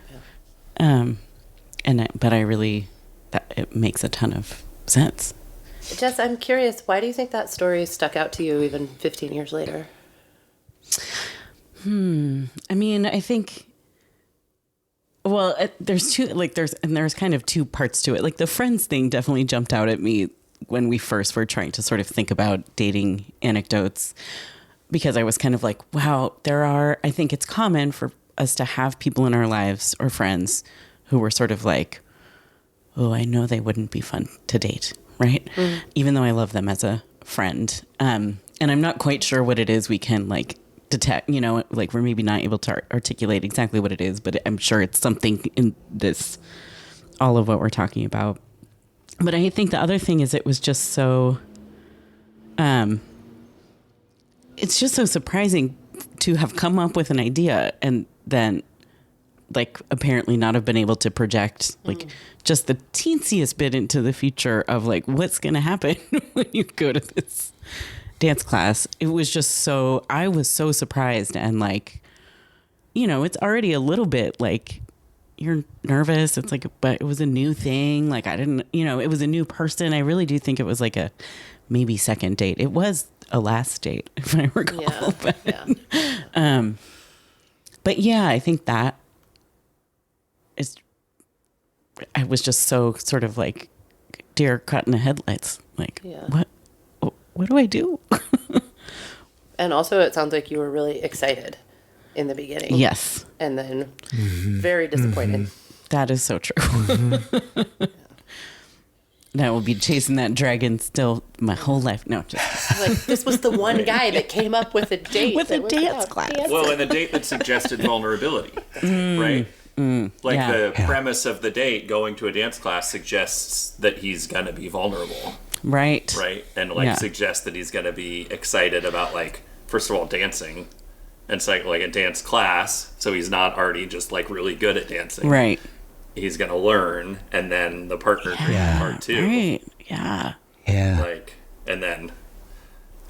Yeah. But it makes a ton of sense. Jess, I'm curious, why do you think that story stuck out to you even 15 years later? I mean, I think, well, there's kind of two parts to it. Like the friends thing definitely jumped out at me when we first were trying to sort of think about dating anecdotes, because I was kind of like, wow, I think it's common for us to have people in our lives or friends who were sort of like, oh, I know they wouldn't be fun to date, right? Even though I love them as a friend. And And I'm not quite sure what it is we can like detect, you know, like we're maybe not able to articulate exactly what it is, but I'm sure it's something in this, all of what we're talking about. But I think the other thing is it was just so, it's just so surprising to have come up with an idea and then like apparently not have been able to project like just the teensiest bit into the future of like what's going to happen when you go to this dance class. It was just so, I was so surprised, and like, you know, it's already a little bit like you're nervous. It's like, but it was a new thing. Like I didn't, you know, it was a new person. I really do think it was like a maybe second date. It was a last date, if I recall. Yeah. But yeah, I think that is, I was just so sort of like deer caught in the headlights. Like, what do I do? And also, it sounds like you were really excited in the beginning. Yes. And then very disappointed. That is so true. I will be chasing that dragon still my whole life. No, just Like, this was the one guy that came up with a date. with a that was dance about class. dancing. Well, and the date that suggested vulnerability, right? Like yeah. the premise of the date, going to a dance class, suggests that he's gonna be vulnerable, Right. right? And like suggests that he's gonna be excited about, like, first of all, dancing, and second, like a dance class. So he's not already just like really good at dancing, Right. He's gonna learn, and then the partner drinking part two, Right. Yeah. Yeah. like, and then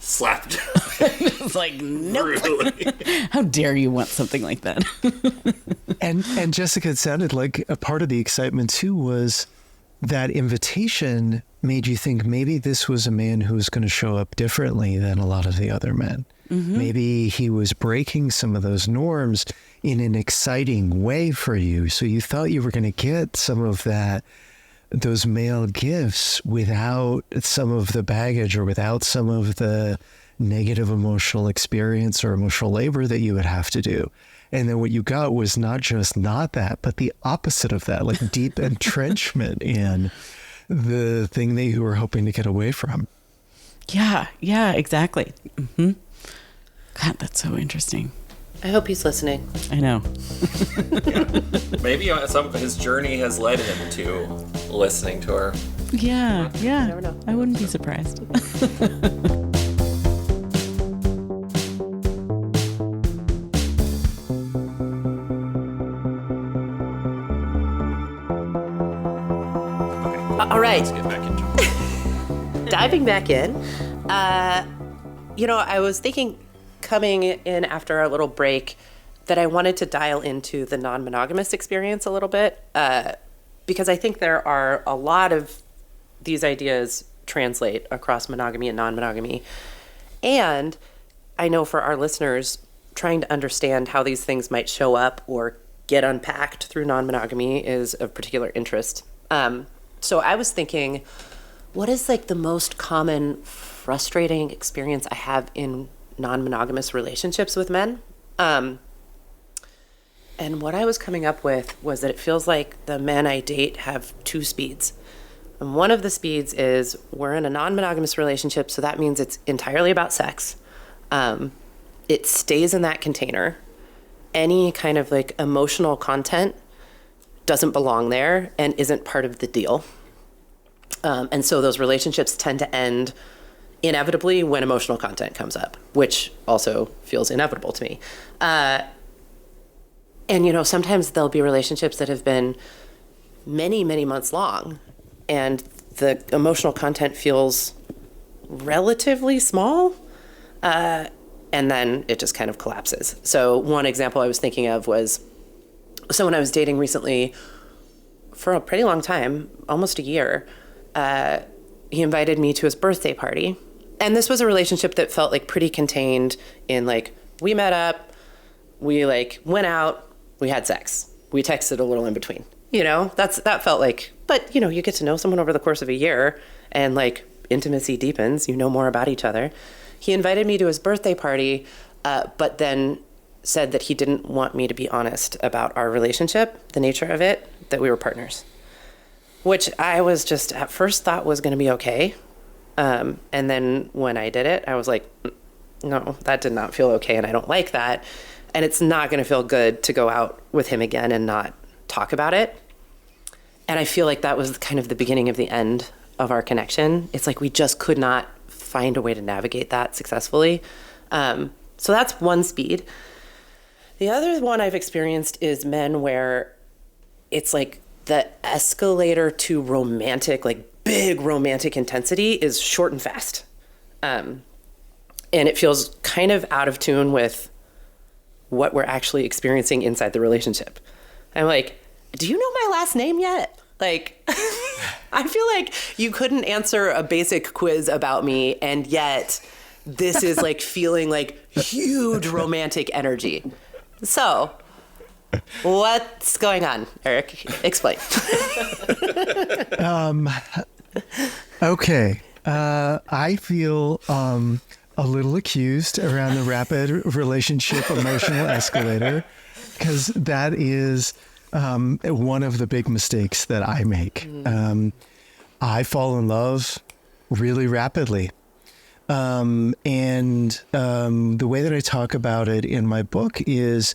slapped It's like, nope. brutally. How dare you want something like that? And Jessica, it sounded like a part of the excitement too was that invitation made you think maybe this was a man who was going to show up differently than a lot of the other men. Maybe he was breaking some of those norms in an exciting way for you. So you thought you were going to get some of that, those male gifts without some of the baggage or without some of the negative emotional experience or emotional labor that you would have to do. And then what you got was not just not that, but the opposite of that, like deep entrenchment in the thing that you were hoping to get away from. Yeah. Yeah, exactly. God, that's so interesting. I hope he's listening. I know. Maybe some his journey has led him to listening to her. Yeah. Yeah. never know. I wouldn't be surprised. All right. Let's get back into it. Diving back in, you know, I was thinking coming in after our little break that I wanted to dial into the non-monogamous experience a little bit because I think there are a lot of these ideas translate across monogamy and non-monogamy. And I know for our listeners, trying to understand how these things might show up or get unpacked through non-monogamy is of particular interest. So I was thinking, what is like the most common frustrating experience I have in non-monogamous relationships with men? And what I was coming up with was that it feels like the men I date have two speeds. And one of the speeds is we're in a non-monogamous relationship, so that means it's entirely about sex. It stays in that container. Any kind of like emotional content doesn't belong there and isn't part of the deal. And so those relationships tend to end inevitably when emotional content comes up, which also feels inevitable to me. And, you know, sometimes there'll be relationships that have been many, many months long, and the emotional content feels relatively small, and then it just kind of collapses. So one example I was thinking of was someone I was dating recently for a pretty long time, almost a year. He invited me to his birthday party. And this was a relationship that felt like pretty contained in like, we met up, we like went out, we had sex, we texted a little in between. You know, that felt like, but you know, you get to know someone over the course of a year and like intimacy deepens, you know more about each other. He invited me to his birthday party, but then said that he didn't want me to be honest about our relationship, the nature of it, that we were partners. Which I was just at first thought was going to be okay. And then when I did it, I was like, no, that did not feel okay, and I don't like that. And it's not going to feel good to go out with him again and not talk about it. And I feel like that was kind of the beginning of the end of our connection. It's like we just could not find a way to navigate that successfully. So that's one speed. The other one I've experienced is men where it's like the escalator to romantic, like big romantic intensity is short and fast. And it feels kind of out of tune with what we're actually experiencing inside the relationship. I'm like, do you know my last name yet? Like, I feel like you couldn't answer a basic quiz about me, and yet this is like feeling like huge romantic energy. So, what's going on, Eric? Explain. Okay. I feel a little accused around the rapid relationship emotional escalator, because that is one of the big mistakes that I make. I fall in love really rapidly. And the way that I talk about it in my book is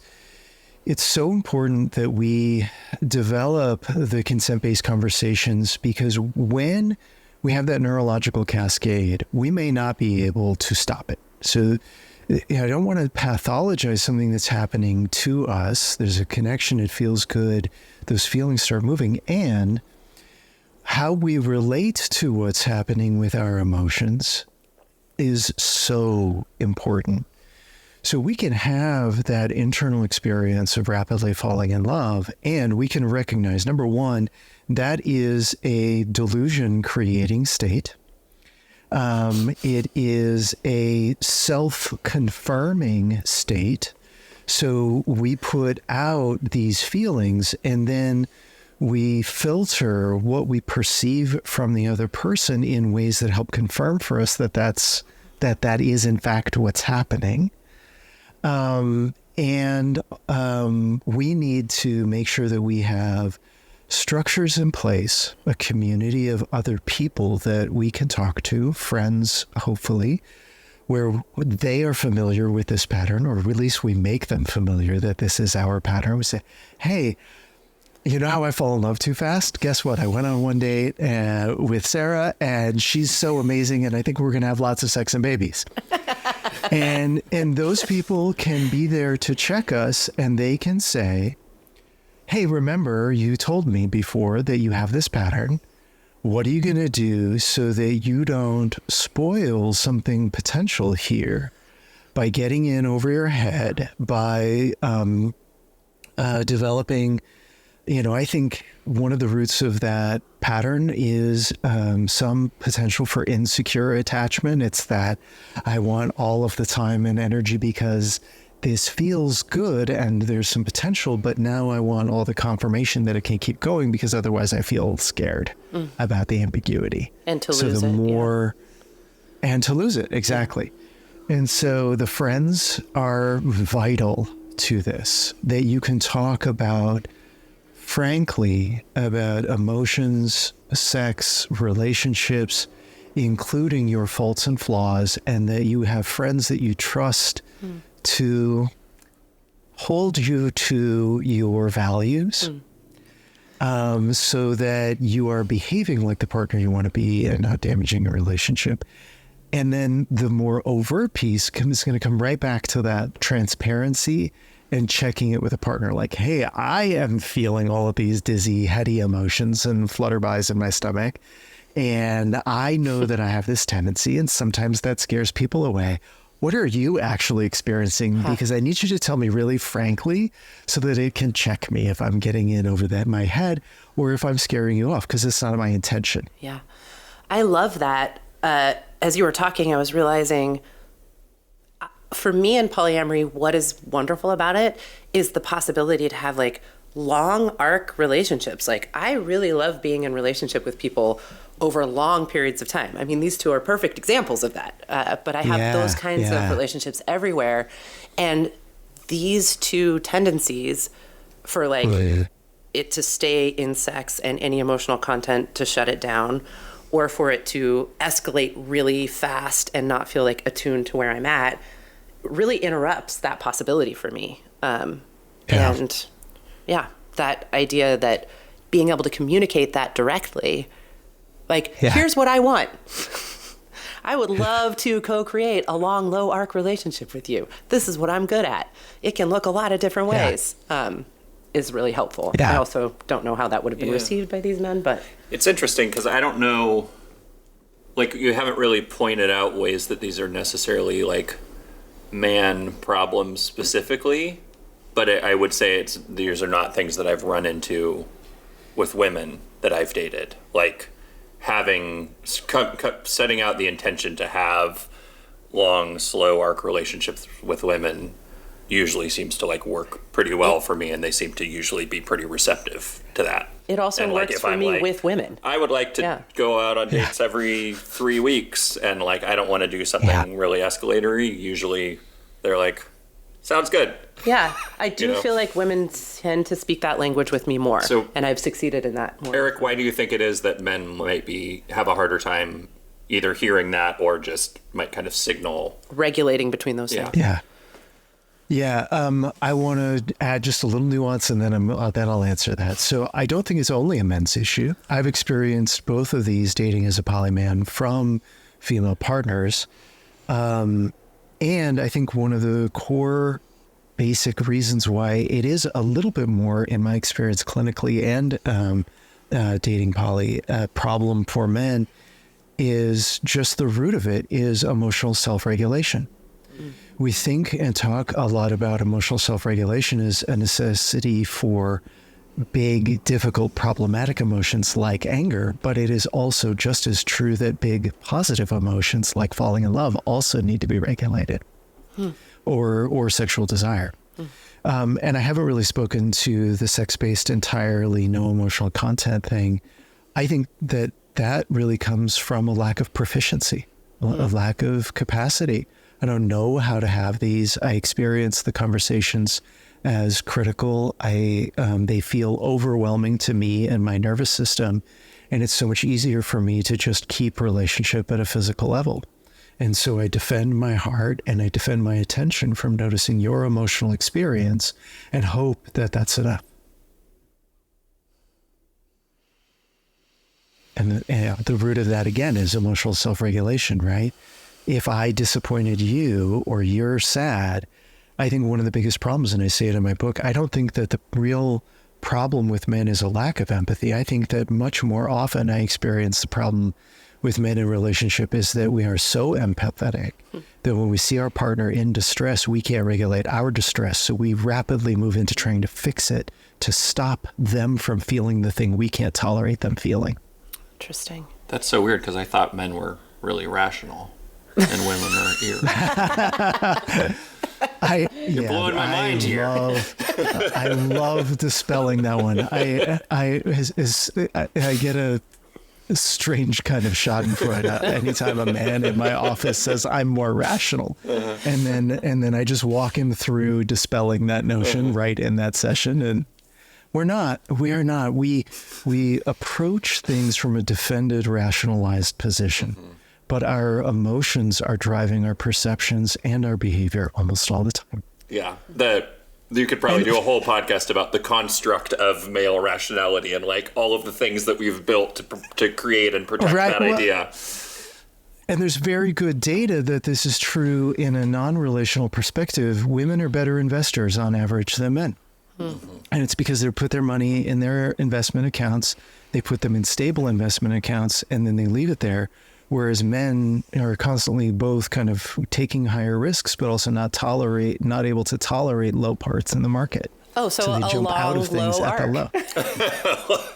it's so important that we develop the consent-based conversations, because when we have that neurological cascade, we may not be able to stop it. So I don't want to pathologize something that's happening to us. There's a connection. It feels good. Those feelings start moving. And how we relate to what's happening with our emotions is so important. So we can have that internal experience of rapidly falling in love, and we can recognize, number one, that is a delusion creating state. It is a self-confirming state. So we put out these feelings, and then we filter what we perceive from the other person in ways that help confirm for us that that is in fact what's happening. We need to make sure that we have structures in place, a community of other people that we can talk to, friends, hopefully, where they are familiar with this pattern, or at least we make them familiar that this is our pattern. We say, hey, you know how I fall in love too fast? Guess what? I went on one date with Sarah, and she's so amazing, and I think we're going to have lots of sex and babies. and those people can be there to check us, and they can say, hey, remember, you told me before that you have this pattern. What are you going to do so that you don't spoil something potential here by getting in over your head, by developing, I think one of the roots of that pattern is some potential for insecure attachment. It's that I want all of the time and energy because this feels good and there's some potential, but now I want all the confirmation that it can keep going, because otherwise I feel scared about the ambiguity. And to lose it. And to lose it, exactly. And so the friends are vital to this, that you can talk about, frankly, about emotions, sex, relationships, including your faults and flaws, and that you have friends that you trust to hold you to your values, so that you are behaving like the partner you want to be and not damaging a relationship. And then the more overt piece is going to come right back to that transparency and checking it with a partner. Like, hey, I am feeling all of these dizzy, heady emotions and flutterbys in my stomach. And I know that I have this tendency, and sometimes that scares people away. What are you actually experiencing? Because I need you to tell me really frankly, so that it can check me if I'm getting in over my head, or if I'm scaring you off, because it's not my intention. Yeah. I love that. As you were talking, I was realizing, for me in polyamory, what is wonderful about it is the possibility to have like long arc relationships. Like, I really love being in relationship with people over long periods of time. I mean, these two are perfect examples of that. But I have those kinds of relationships everywhere. And these two tendencies for like it to stay in sex and any emotional content to shut it down, or for it to escalate really fast and not feel like attuned to where I'm at really interrupts that possibility for me. And yeah, that idea that being able to communicate that directly, like, here's what I want. I would love to co-create a long, low arc relationship with you. This is what I'm good at. It can look a lot of different ways, is really helpful. I also don't know how that would have been received by these men, but... It's interesting because I don't know, like, you haven't really pointed out ways that these are necessarily, like, man problems specifically, but I would say these are not things that I've run into with women that I've dated. Like, setting out the intention to have long, slow arc relationships with women usually seems to like work pretty well for me, and they seem to usually be pretty receptive to that. It also works for me with women. I would like to go out on dates every 3 weeks, and like I don't want to do something really escalatory. Usually they're like, sounds good. Yeah, I do feel like women tend to speak that language with me more, and I've succeeded in that more. Eric, why do you think it is that men might have a harder time either hearing that or just might kind of signal regulating between those things? Yeah, I want to add just a little nuance, and then I'll answer that. So I don't think it's only a men's issue. I've experienced both of these dating as a polyman from female partners. And I think one of the core basic reasons why it is a little bit more, in my experience clinically and dating poly, problem for men is just the root of it is emotional self-regulation. We think and talk a lot about emotional self-regulation as a necessity for big, difficult, problematic emotions like anger, but it is also just as true that big, positive emotions like falling in love also need to be regulated, or sexual desire. And I haven't really spoken to the sex-based, entirely no emotional content thing. I think that really comes from a lack of proficiency, a lack of capacity. I don't know how to have these. I experience the conversations as critical. They feel overwhelming to me and my nervous system. And it's so much easier for me to just keep relationship at a physical level. And so I defend my heart and I defend my attention from noticing your emotional experience and hope that that's enough. And the root of that, again, is emotional self-regulation, right? If I disappointed you or you're sad, I think one of the biggest problems, and I say it in my book, I don't think that the real problem with men is a lack of empathy. I think that much more often I experience the problem with men in relationship is that we are so empathetic that when we see our partner in distress, we can't regulate our distress. So we rapidly move into trying to fix it to stop them from feeling the thing we can't tolerate them feeling. Interesting. That's so weird because I thought men were really rational. And women are here. You're blowing my mind here. I love dispelling that one. I get a strange kind of schadenfreude anytime a man in my office says I'm more rational, and then I just walk him through dispelling that notion right in that session. And we are not. We approach things from a defended, rationalized position. But our emotions are driving our perceptions and our behavior almost all the time. Yeah, you could probably do a whole podcast about the construct of male rationality and like all of the things that we've built to create and protect that idea. And there's very good data that this is true in a non-relational perspective. Women are better investors on average than men. And it's because they put their money in their investment accounts, they put them in stable investment accounts, and then they leave it there. Whereas men are constantly both kind of taking higher risks, but also not able to tolerate low parts in the market. Oh, so they jump out of things at the low.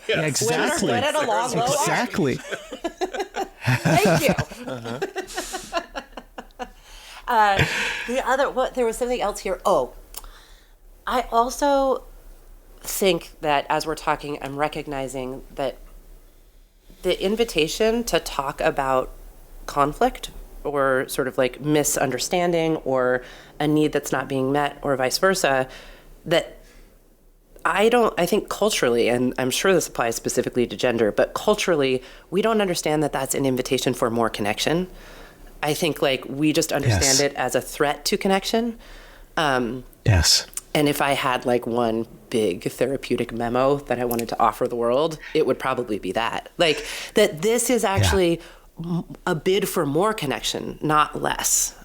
Yeah, exactly. Women at a long, low exactly. Thank you. There was something else here. Oh, I also think that as we're talking, I'm recognizing that the invitation to talk about conflict or sort of like misunderstanding or a need that's not being met or vice versa, that I think culturally, and I'm sure this applies specifically to gender, but culturally, we don't understand that that's an invitation for more connection. I think like we just understand it as a threat to connection. Yes. And if I had like one big therapeutic memo that I wanted to offer the world, it would probably be that. Like that this is actually a bid for more connection, not less.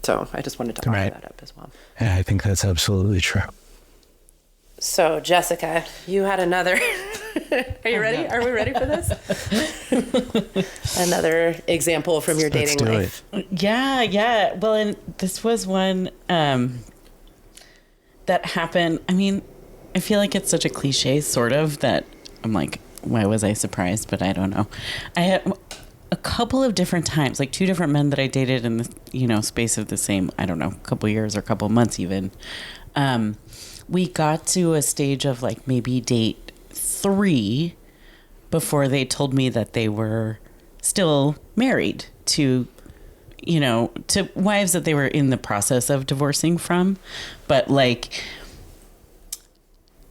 So I just wanted to offer that up as well. Yeah, I think that's absolutely true. So Jessica, you had another. Are you ready? Are we ready for this? Another example from your dating life. Yeah. Well, and this was one that happened. I mean, I feel like it's such a cliche, sort of, that I'm like, why was I surprised? But I don't know. I had a couple of different times, like 2 different men that I dated in the space of the same, I don't know, couple years or couple months even. We got to a stage of like maybe date 3 before they told me that they were still married to wives that they were in the process of divorcing from. But like,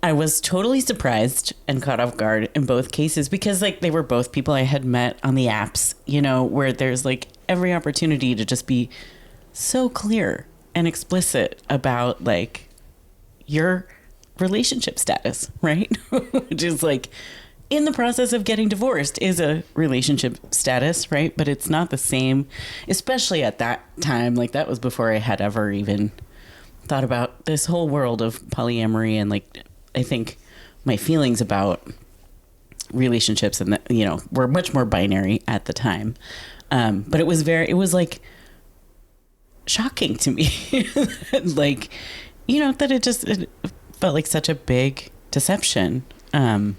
I was totally surprised and caught off guard in both cases because like they were both people I had met on the apps, where there's like every opportunity to just be so clear and explicit about like your relationship status, right? Which is like in the process of getting divorced is a relationship status, right? But it's not the same, especially at that time. Like that was before I had ever even thought about this whole world of polyamory, and like I think my feelings about relationships and were much more binary at the time. But it was like shocking to me, like, that it felt like such a big deception. And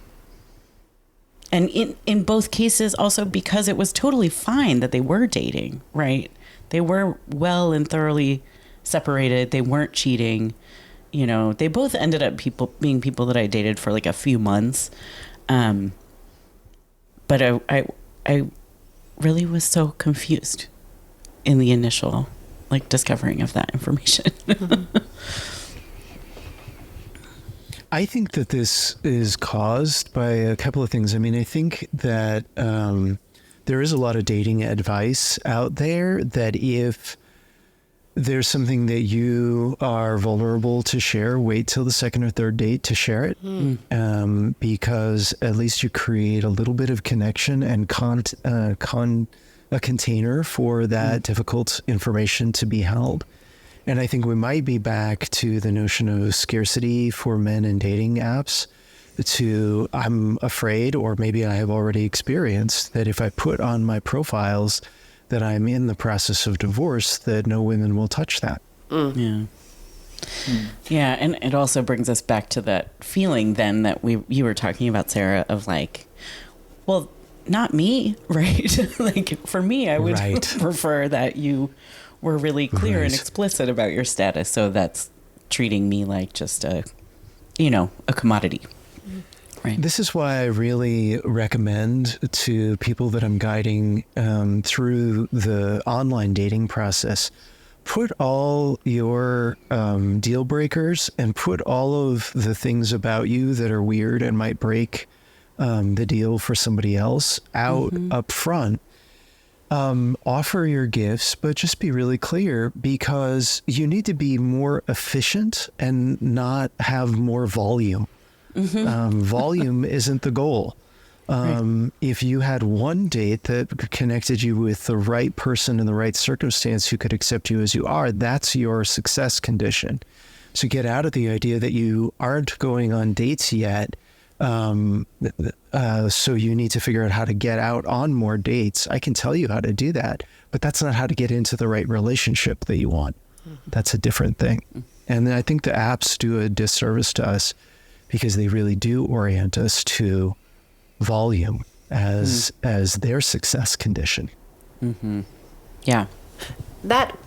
in both cases also because it was totally fine that they were dating, right? They were well and thoroughly separated. They weren't cheating. They both ended up being people that I dated for like a few months. But I really was so confused in the initial like discovering of that information. I think that this is caused by a couple of things. I mean, I think that there is a lot of dating advice out there that if there's something that you are vulnerable to share, wait till the second or third date to share it, because at least you create a little bit of connection and a container for that difficult information to be held. And I think we might be back to the notion of scarcity for men in dating apps to I'm afraid, or maybe I have already experienced, that if I put on my profiles that I'm in the process of divorce, that no women will touch that. Yeah. Yeah, and it also brings us back to that feeling then that you were talking about, Sarah, of like, well, not me, right? Like for me, I would prefer that you were really clear and explicit about your status. So that's treating me like just a commodity. Right. This is why I really recommend to people that I'm guiding through the online dating process, put all your deal breakers and put all of the things about you that are weird and might break the deal for somebody else out up front. Offer your gifts, but just be really clear, because you need to be more efficient and not have more volume. Volume isn't the goal. If you had one date that connected you with the right person in the right circumstance who could accept you as you are, that's your success condition. So get out of the idea that you aren't going on dates yet. So you need to figure out how to get out on more dates. I can tell you how to do that, but that's not how to get into the right relationship that you want. That's a different thing. And I think the apps do a disservice to us because they really do orient us to volume as their success condition. Yeah. That,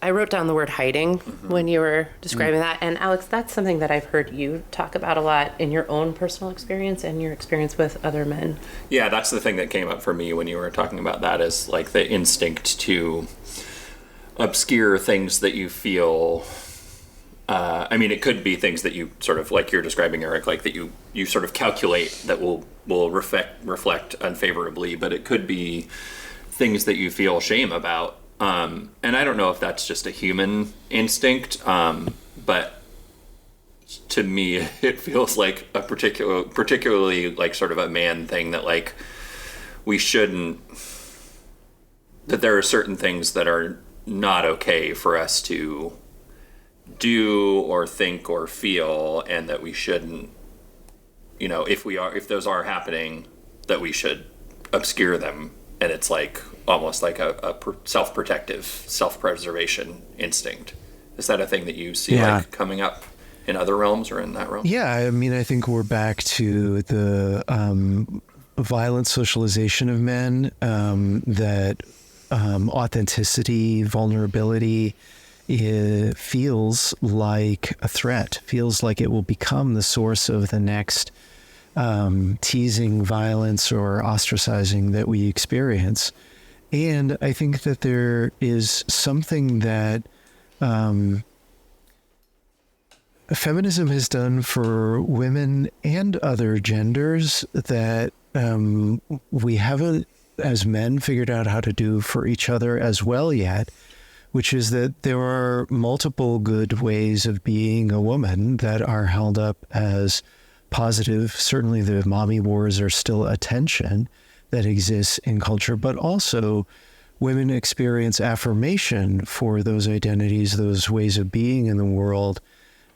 I wrote down the word hiding when you were describing that. And Alex, that's something that I've heard you talk about a lot in your own personal experience and your experience with other men. Yeah, that's the thing that came up for me when you were talking about that, is like the instinct to obscure things that you feel I mean, it could be things that you sort of, like you're describing, Eric, like that you sort of calculate that will reflect unfavorably, but it could be things that you feel shame about. And I don't know if that's just a human instinct, but to me, it feels like a particularly like sort of a man thing that like that there are certain things that are not okay for us to do or think or feel, and that we shouldn't, if those are happening, that we should obscure them. And it's like almost like a self-protective, self-preservation instinct. Is that a thing that you see like coming up in other realms or in that realm? Yeah, I mean, I think we're back to the violent socialization of men, that authenticity, vulnerability, it feels like a threat, feels like it will become the source of the next teasing, violence, or ostracizing that we experience. And I think that there is something that feminism has done for women and other genders that we haven't, as men, figured out how to do for each other as well yet, which is that there are multiple good ways of being a woman that are held up as positive. Certainly the mommy wars are still a tension that exists in culture, but also women experience affirmation for those identities, those ways of being in the world,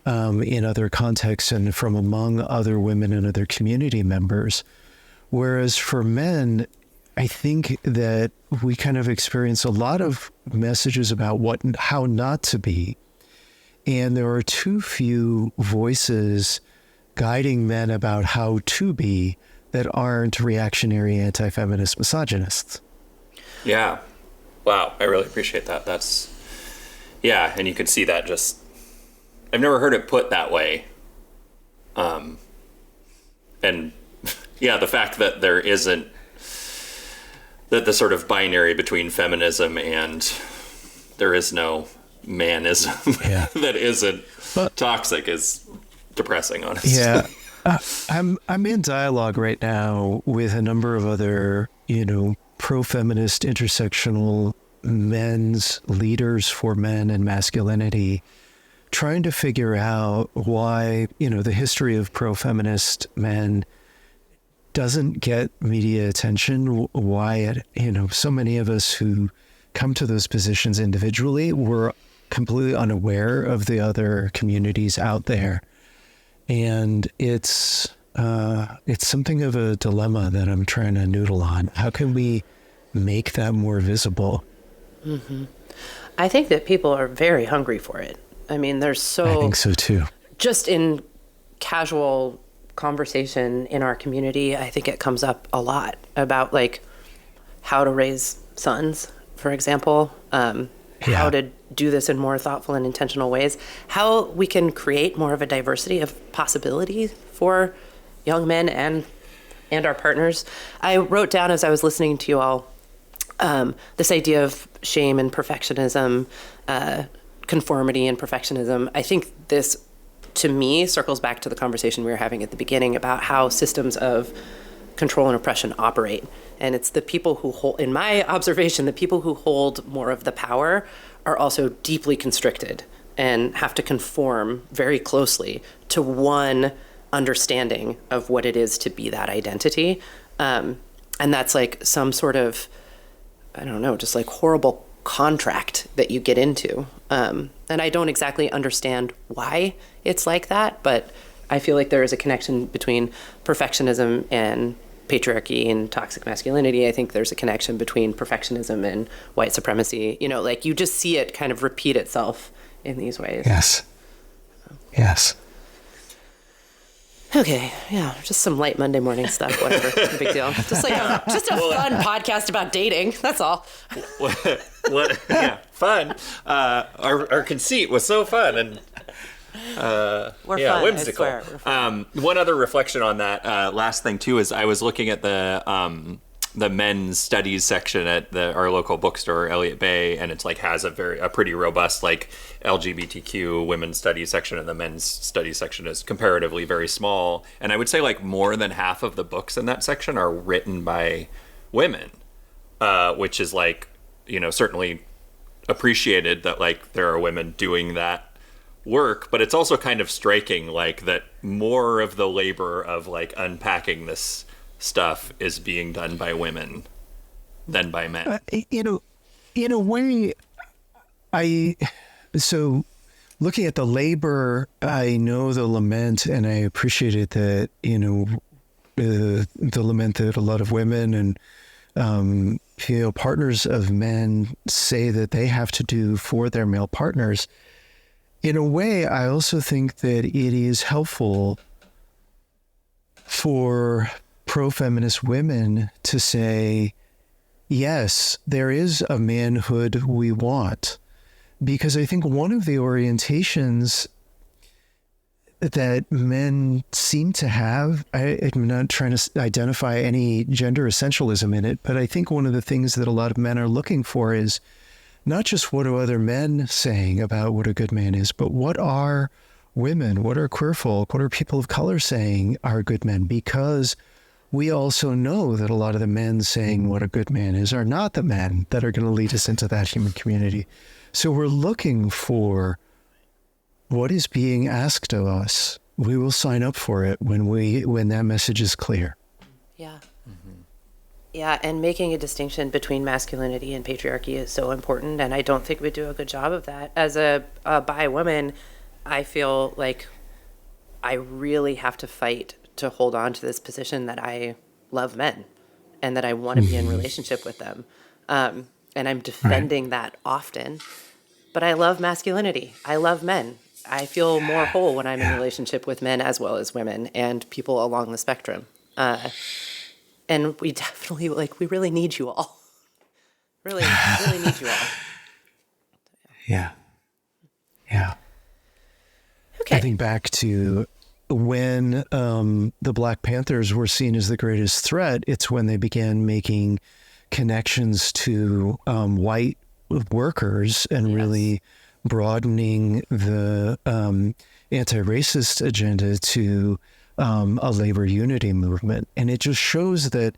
in other contexts and from among other women and other community members. Whereas for men, I think that we kind of experience a lot of messages about how not to be. And there are too few voices guiding men about how to be that aren't reactionary, anti-feminist misogynists. Yeah. Wow. I really appreciate that. And you can see that I've never heard it put that way. And yeah, the fact that there isn't, that the sort of binary between feminism and there is no manism that isn't toxic is depressing, honestly. Yeah. I'm in dialogue right now with a number of other, pro-feminist intersectional men's leaders for men and masculinity, trying to figure out why, the history of pro-feminist men doesn't get media attention, why it, so many of us who come to those positions individually, we're completely unaware of the other communities out there. And it's something of a dilemma that I'm trying to noodle on. How can we make that more visible? Mm-hmm. I think that people are very hungry for it. I mean, I think so too. Just in casual conversation in our community, I think it comes up a lot about like how to raise sons, for example, how to do this in more thoughtful and intentional ways, how we can create more of a diversity of possibility for young men and our partners. I wrote down as I was listening to you all this idea of shame and perfectionism, conformity and perfectionism. I think this, to me, circles back to the conversation we were having at the beginning about how systems of control and oppression operate. And it's the people who hold, in my observation, the people who hold more of the power are also deeply constricted and have to conform very closely to one understanding of what it is to be that identity. And that's like some sort of, I don't know, just like horrible contract that you get into. And I don't exactly understand why it's like that, but I feel like there is a connection between perfectionism and patriarchy and toxic masculinity. I think there's a connection between perfectionism and white supremacy. Like you just see it kind of repeat itself in these ways. Yes. Yes. Okay, yeah, just some light Monday morning stuff, whatever, no big deal. Just like a fun podcast about dating, that's all. What? Yeah, fun. Our conceit was so fun and we're fun, whimsical. I swear, we're fun. One other reflection on that last thing too is I was looking at the the men's studies section at our local bookstore, Elliott Bay, and it's like has a pretty robust like LGBTQ women's studies section, and the men's studies section is comparatively very small. And I would say like more than half of the books in that section are written by women, which is like, certainly appreciated that like there are women doing that work, but it's also kind of striking like that more of the labor of like unpacking this stuff is being done by women than by men. In a way, so looking at the labor, I know the lament, and I appreciated that, the lament that a lot of women and partners of men say that they have to do for their male partners. In a way, I also think that it is helpful for pro-feminist women to say, yes, there is a manhood we want. Because I think one of the orientations that men seem to have, I'm not trying to identify any gender essentialism in it, but I think one of the things that a lot of men are looking for is not just what are other men saying about what a good man is, but what are women, what are queer folk, what are people of color saying are good men? Because we also know that a lot of the men saying what a good man is are not the men that are going to lead us into that human community. So we're looking for what is being asked of us. We will sign up for it when that message is clear. Yeah. Mm-hmm. Yeah, and making a distinction between masculinity and patriarchy is so important, and I don't think we do a good job of that. As a bi woman, I feel like I really have to fight to hold on to this position that I love men and that I want to be in relationship with them. And I'm defending that often. But I love masculinity. I love men. I feel more whole when I'm in relationship with men as well as women and people along the spectrum. And we definitely, we really need you all. Really, really need you all. Yeah. Okay. I think back to when the Black Panthers were seen as the greatest threat, it's when they began making connections to white workers and really broadening the anti-racist agenda to a labor unity movement. And it just shows that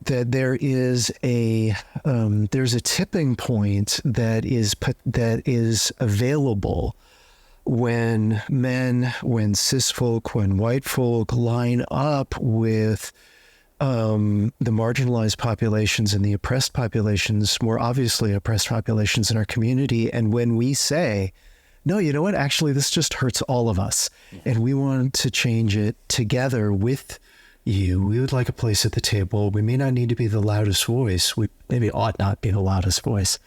there is there's a tipping point that is available when men, when cis folk, when white folk line up with the marginalized populations and the oppressed populations, more obviously oppressed populations in our community. And when we say, no, you know what, actually, this just hurts all of us. And we want to change it together with you. We would like a place at the table. We may not need to be the loudest voice. We maybe ought not be the loudest voice.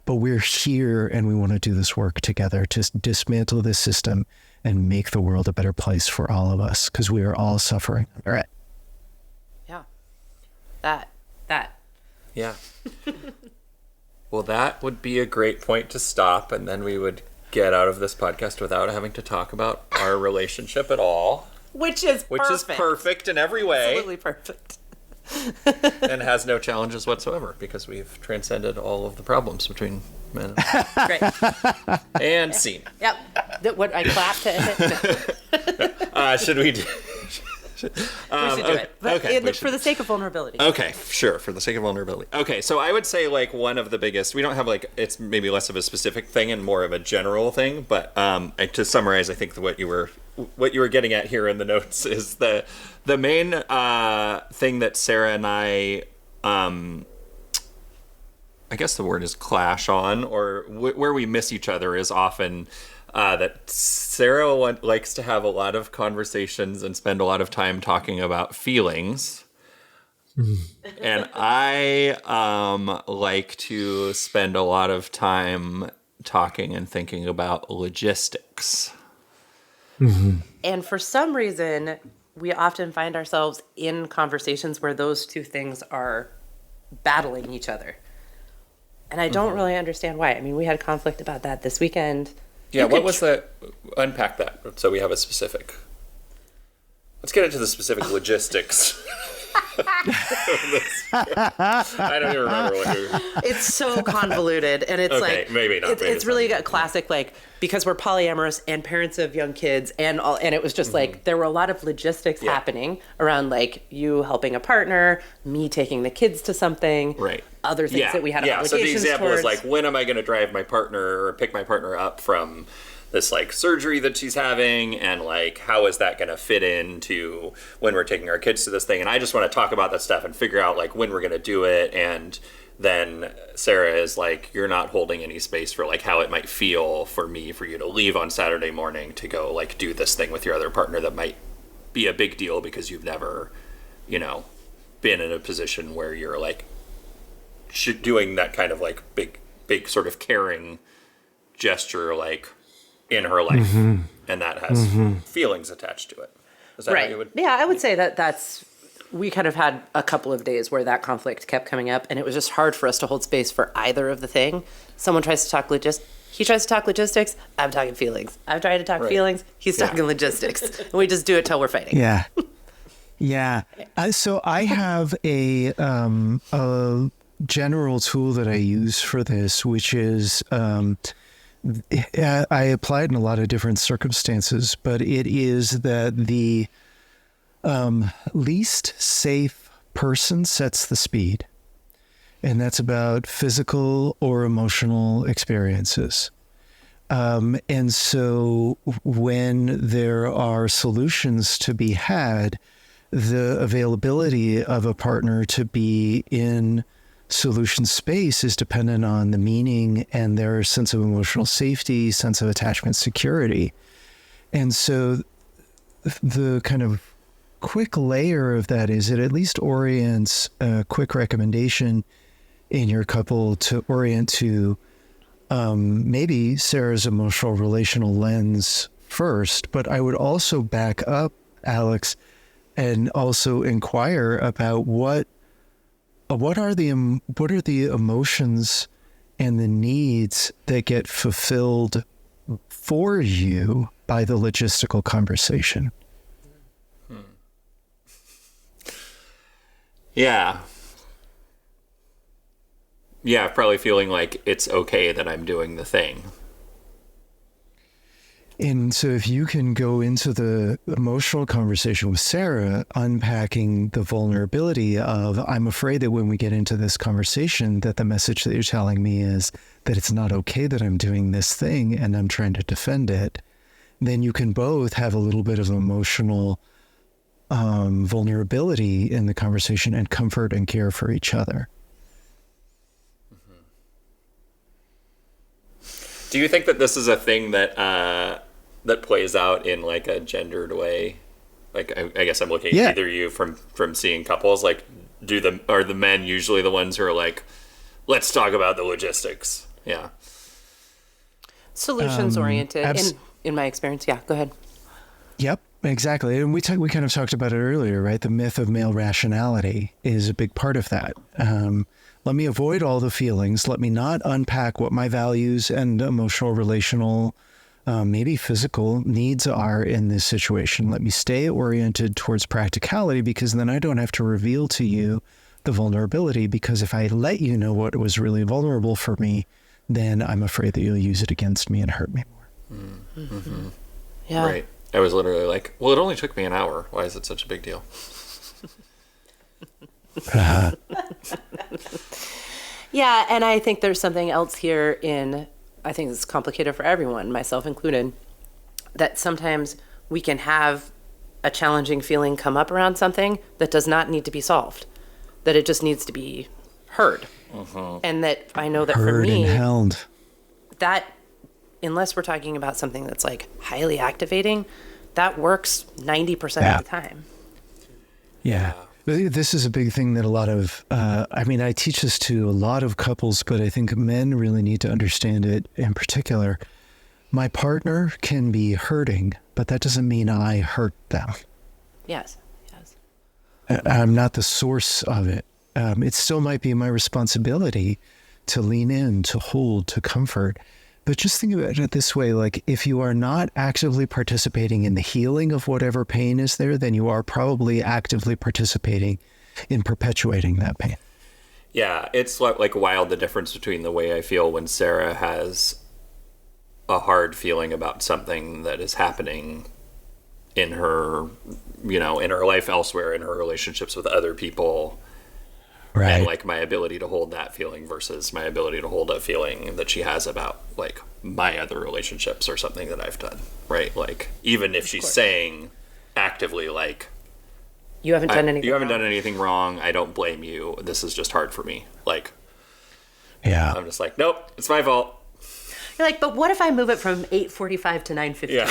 But we're here and we want to do this work together to dismantle this system and make the world a better place for all of us, because we are all suffering. All right. That. Yeah. Well, that would be a great point to stop, and then we would get out of this podcast without having to talk about our relationship at all. Which is perfect in every way. Absolutely perfect. And has no challenges whatsoever, because we've transcended all of the problems between men. Great. And scene. Yep. What I clap to end it? Should we do... We should do it. But for the sake of vulnerability. Okay, sure. For the sake of vulnerability. Okay, so I would say one of the biggest, we don't have it's maybe less of a specific thing and more of a general thing, but to summarize, I think what you were getting at here in the notes is the main thing that Sarah and I guess the word is clash on, or where we miss each other is often that Sarah likes to have a lot of conversations and spend a lot of time talking about feelings. And I like to spend a lot of time talking and thinking about logistics. Mm-hmm. And for some reason, we often find ourselves in conversations where those two things are battling each other. And I don't really understand why. I mean, we had conflict about that this weekend. Yeah, what was the... Unpack that so we have a specific... Let's get into the specific logistics. I don't even remember what you're... It's so convoluted, and it's Okay, like maybe not. It's really a classic, like, because we're polyamorous and parents of young kids, and all, and it was just like there were a lot of logistics happening around, like, you helping a partner, me taking the kids to something, right? Other things that we had obligations so the example towards. is like, when am I going to drive my partner or pick my partner up from this like surgery that she's having, and like how is that going to fit into when we're taking our kids to this thing? And I just want to talk about that stuff and figure out like when we're going to do it. And then Sarah is like, you're not holding any space for like how it might feel for you to leave on Saturday morning to go like do this thing with your other partner that might be a big deal because you've never, been in a position where you're like doing that kind of like big sort of caring gesture like in her life, and that has feelings attached to it. Is that right? how you would? Yeah, I would say that's. We kind of had a couple of days where that conflict kept coming up, and it was just hard for us to hold space for either of the thing. Someone tries to talk he tries to talk logistics. I'm talking feelings. I've tried to talk feelings. He's talking logistics, and we just do it till we're fighting. Yeah, yeah. So I have a general tool that I use for this, which is. I apply it in a lot of different circumstances, but it is that the least safe person sets the speed. And that's about physical or emotional experiences. And so when there are solutions to be had, the availability of a partner to be in solution space is dependent on the meaning and their sense of emotional safety, sense of attachment, security. And so the kind of quick layer of that is it at least orients a quick recommendation in your couple to orient to maybe Sarah's emotional relational lens first, but I would also back up, Alex, and also inquire about what are the emotions and the needs that get fulfilled for you by the logistical conversation? Yeah. Yeah, probably feeling like it's okay that I'm doing the thing. And so if you can go into the emotional conversation with Sarah, unpacking the vulnerability of, I'm afraid that when we get into this conversation, that the message that you're telling me is that it's not okay that I'm doing this thing and I'm trying to defend it, then you can both have a little bit of emotional vulnerability in the conversation and comfort and care for each other. Do you think that this is a thing that plays out in like a gendered way? Like, I guess I'm looking at either you from seeing couples. Like, are the men usually the ones who are like, let's talk about the logistics? Yeah. Solutions oriented. In my experience, yeah. Go ahead. Yep, exactly. And we kind of talked about it earlier, right? The myth of male rationality is a big part of that. Let me avoid all the feelings. Let me not unpack what my values and emotional, relational, maybe physical needs are in this situation. Let me stay oriented towards practicality, because then I don't have to reveal to you the vulnerability, because if I let you know what was really vulnerable for me, then I'm afraid that you'll use it against me and hurt me more. Mm-hmm. Yeah. Right. I was literally like, well, it only took me an hour. Why is it such a big deal? Yeah, and I think there's something else here I think it's complicated for everyone, myself included, that sometimes we can have a challenging feeling come up around something that does not need to be solved, that it just needs to be heard. And that I know that for me, and held. That, unless we're talking about something that's like highly activating, that works 90% of the time. Yeah. This is a big thing that a lot of, I teach this to a lot of couples, but I think men really need to understand it in particular. My partner can be hurting, but that doesn't mean I hurt them. Yes. I'm not the source of it. It still might be my responsibility to lean in, to hold, to comfort. But just think about it this way, like if you are not actively participating in the healing of whatever pain is there, then you are probably actively participating in perpetuating that pain. Yeah, it's like wild, the difference between the way I feel when Sarah has a hard feeling about something that is happening in her, in her life elsewhere, in her relationships with other people. Right. And like my ability to hold that feeling versus my ability to hold a feeling that she has about like my other relationships or something that I've done. Right. Like, even if she's saying actively, like, You haven't done anything. You haven't wrong. done anything wrong. I don't blame you. This is just hard for me. Like, Yeah. I'm just like, nope, it's my fault. You're like, but what if I move it from 8:45 to 9:15? Yeah.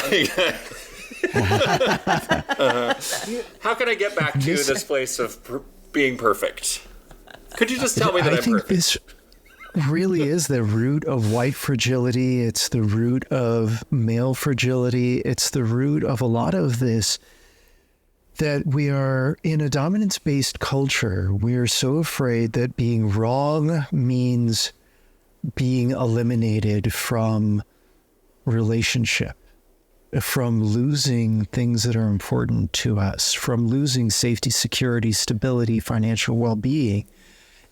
How can I get back to this place of being perfect? Could you just tell me that I I'm think perfect? this really is the root of white fragility. It's the root of male fragility. It's the root of a lot of this, that we are in a dominance-based culture. We're so afraid that being wrong means being eliminated from relationship, from losing things that are important to us, from losing safety, security, stability, financial well-being.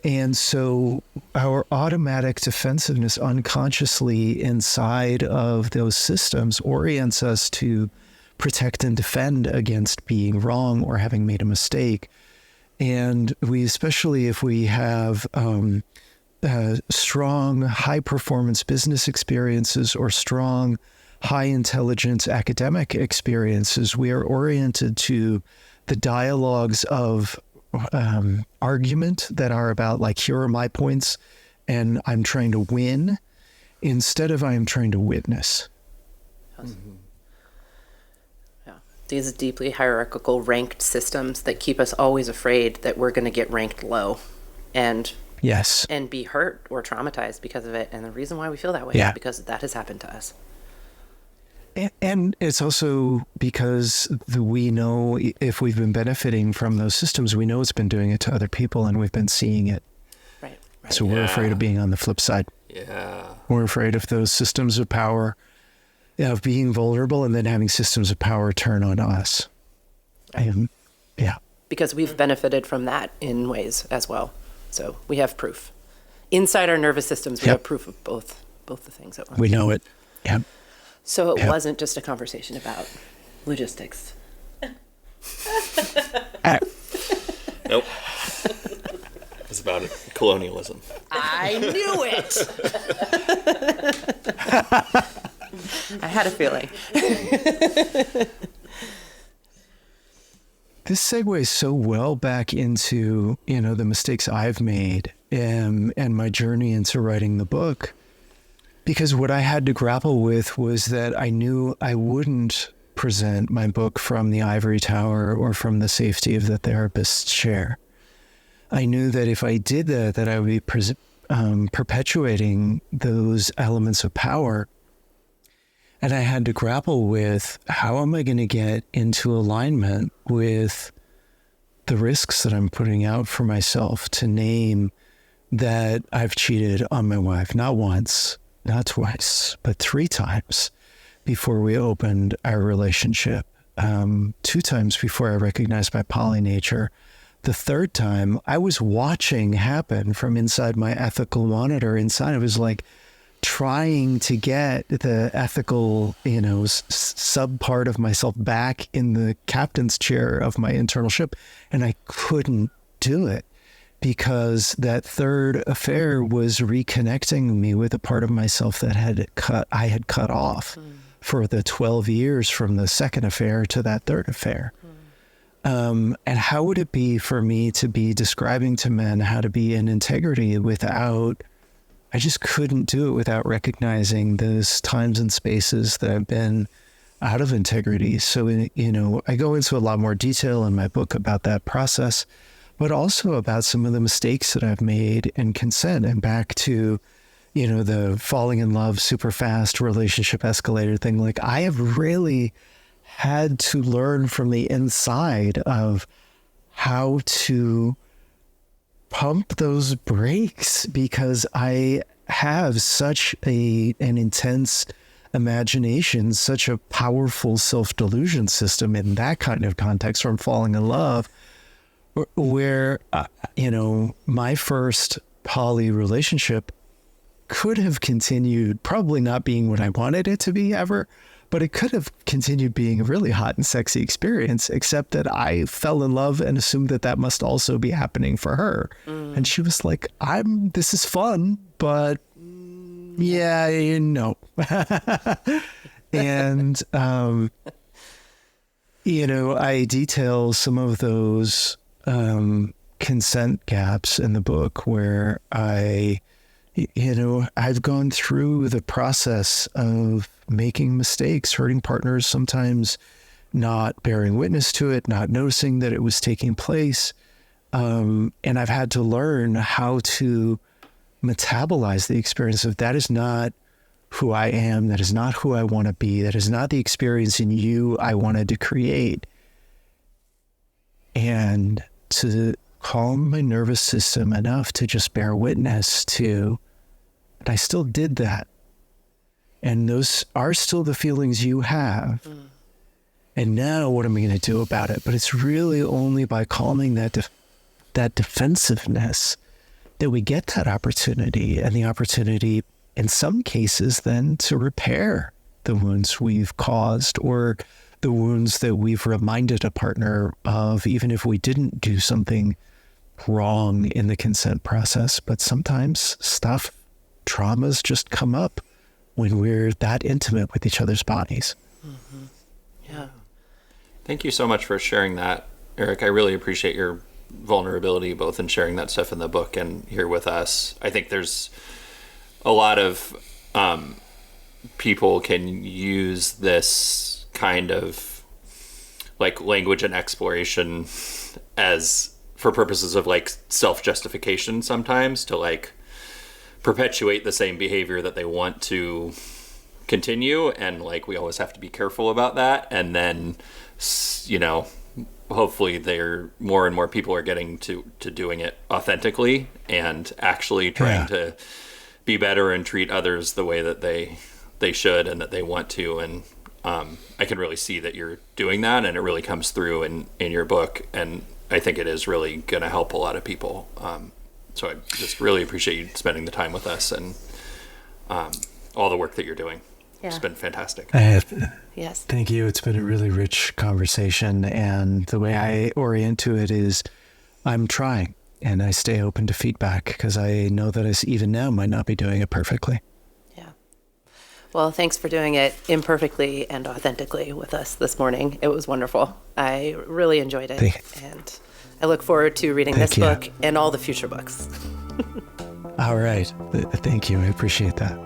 And so our automatic defensiveness unconsciously inside of those systems orients us to protect and defend against being wrong or having made a mistake. And we, especially if we have strong, high-performance business experiences or strong, high-intelligence academic experiences, we are oriented to the dialogues of argument that are about, like, here are my points and I'm trying to win, instead of I'm trying to witness. Yeah. These deeply hierarchical ranked systems that keep us always afraid that we're going to get ranked low and Yes. and be hurt or traumatized because of it. And the reason why we feel that way Yeah. is because that has happened to us. And it's also because we know, if we've been benefiting from those systems, we know it's been doing it to other people and we've been seeing it. Right. So we're afraid of being on the flip side. Yeah. We're afraid of those systems of power, of being vulnerable and then having systems of power turn on us. And yeah. Because we've benefited from that in ways as well. So we have proof. Inside our nervous systems, we Yep. have proof of both the things at once. We know it. Yeah. So it Yep. wasn't just a conversation about logistics. Nope. It's about colonialism. I knew it. I had a feeling. This segues so well back into, the mistakes I've made and my journey into writing the book. Because what I had to grapple with was that I knew I wouldn't present my book from the ivory tower or from the safety of the therapist's chair. I knew that if I did that I would be perpetuating those elements of power. And I had to grapple with, how am I going to get into alignment with the risks that I'm putting out for myself, to name that I've cheated on my wife, not once, not twice, but 3 times before we opened our relationship. 2 times before I recognized my poly nature. The 3rd time, I was watching happen from inside my ethical monitor. Inside, I was like trying to get the ethical, sub part of myself back in the captain's chair of my internal ship. And I couldn't do it, because that 3rd affair was reconnecting me with a part of myself that I had cut off for the 12 years from the 2nd affair to that 3rd affair. And how would it be for me to be describing to men how to be in integrity I just couldn't do it without recognizing those times and spaces that I've been out of integrity. So, I go into a lot more detail in my book about that process, but also about some of the mistakes that I've made in consent, and back to, the falling in love super fast relationship escalator thing. Like, I have really had to learn from the inside of how to pump those brakes, because I have such an intense imagination, such a powerful self-delusion system in that kind of context from falling in love, where, my first poly relationship could have continued, probably not being what I wanted it to be ever, but it could have continued being a really hot and sexy experience, except that I fell in love and assumed that that must also be happening for her. And she was like, this is fun, but yeah, And, I detail some of those consent gaps in the book where I've gone through the process of making mistakes, hurting partners, sometimes not bearing witness to it, not noticing that it was taking place. And I've had to learn how to metabolize the experience of that is not who I am. That is not who I want to be. That is not the experience in you I wanted to create. And to calm my nervous system enough to just bear witness to, and I still did that. And those are still the feelings you have. And now what am I going to do about it? But it's really only by calming that defensiveness that we get that opportunity, and the opportunity in some cases then to repair the wounds we've caused, or the wounds that we've reminded a partner of, even if we didn't do something wrong in the consent process. But sometimes traumas just come up when we're that intimate with each other's bodies. Yeah. Thank you so much for sharing that, Eric. I really appreciate your vulnerability, both in sharing that stuff in the book and here with us. I think there's a lot of people can use this kind of like language and exploration as for purposes of like self-justification sometimes, to like perpetuate the same behavior that they want to continue. And like, we always have to be careful about that. And then, hopefully more and more people are getting to doing it authentically and actually trying to be better and treat others the way that they should and that they want to. And I can really see that you're doing that, and it really comes through in your book. And I think it is really going to help a lot of people. So I just really appreciate you spending the time with us and all the work that you're doing. Yeah. It's been fantastic. Yes. Thank you. It's been a really rich conversation. And the way I orient to it is I'm trying, and I stay open to feedback because I know that I even now might not be doing it perfectly. Yeah. Well, thanks for doing it imperfectly and authentically with us this morning. It was wonderful. I really enjoyed it. And I look forward to reading this book and all the future books. All right. Thank you. I appreciate that.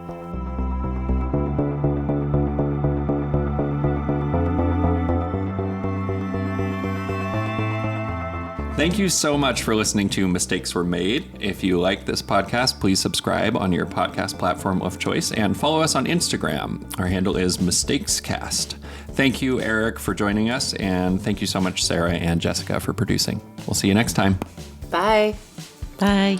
Thank you so much for listening to Mistakes Were Made. If you like this podcast, please subscribe on your podcast platform of choice and follow us on Instagram. Our handle is MistakesCast. Thank you, Eric, for joining us, and thank you so much, Sarah and Jessica, for producing. We'll see you next time. Bye. Bye.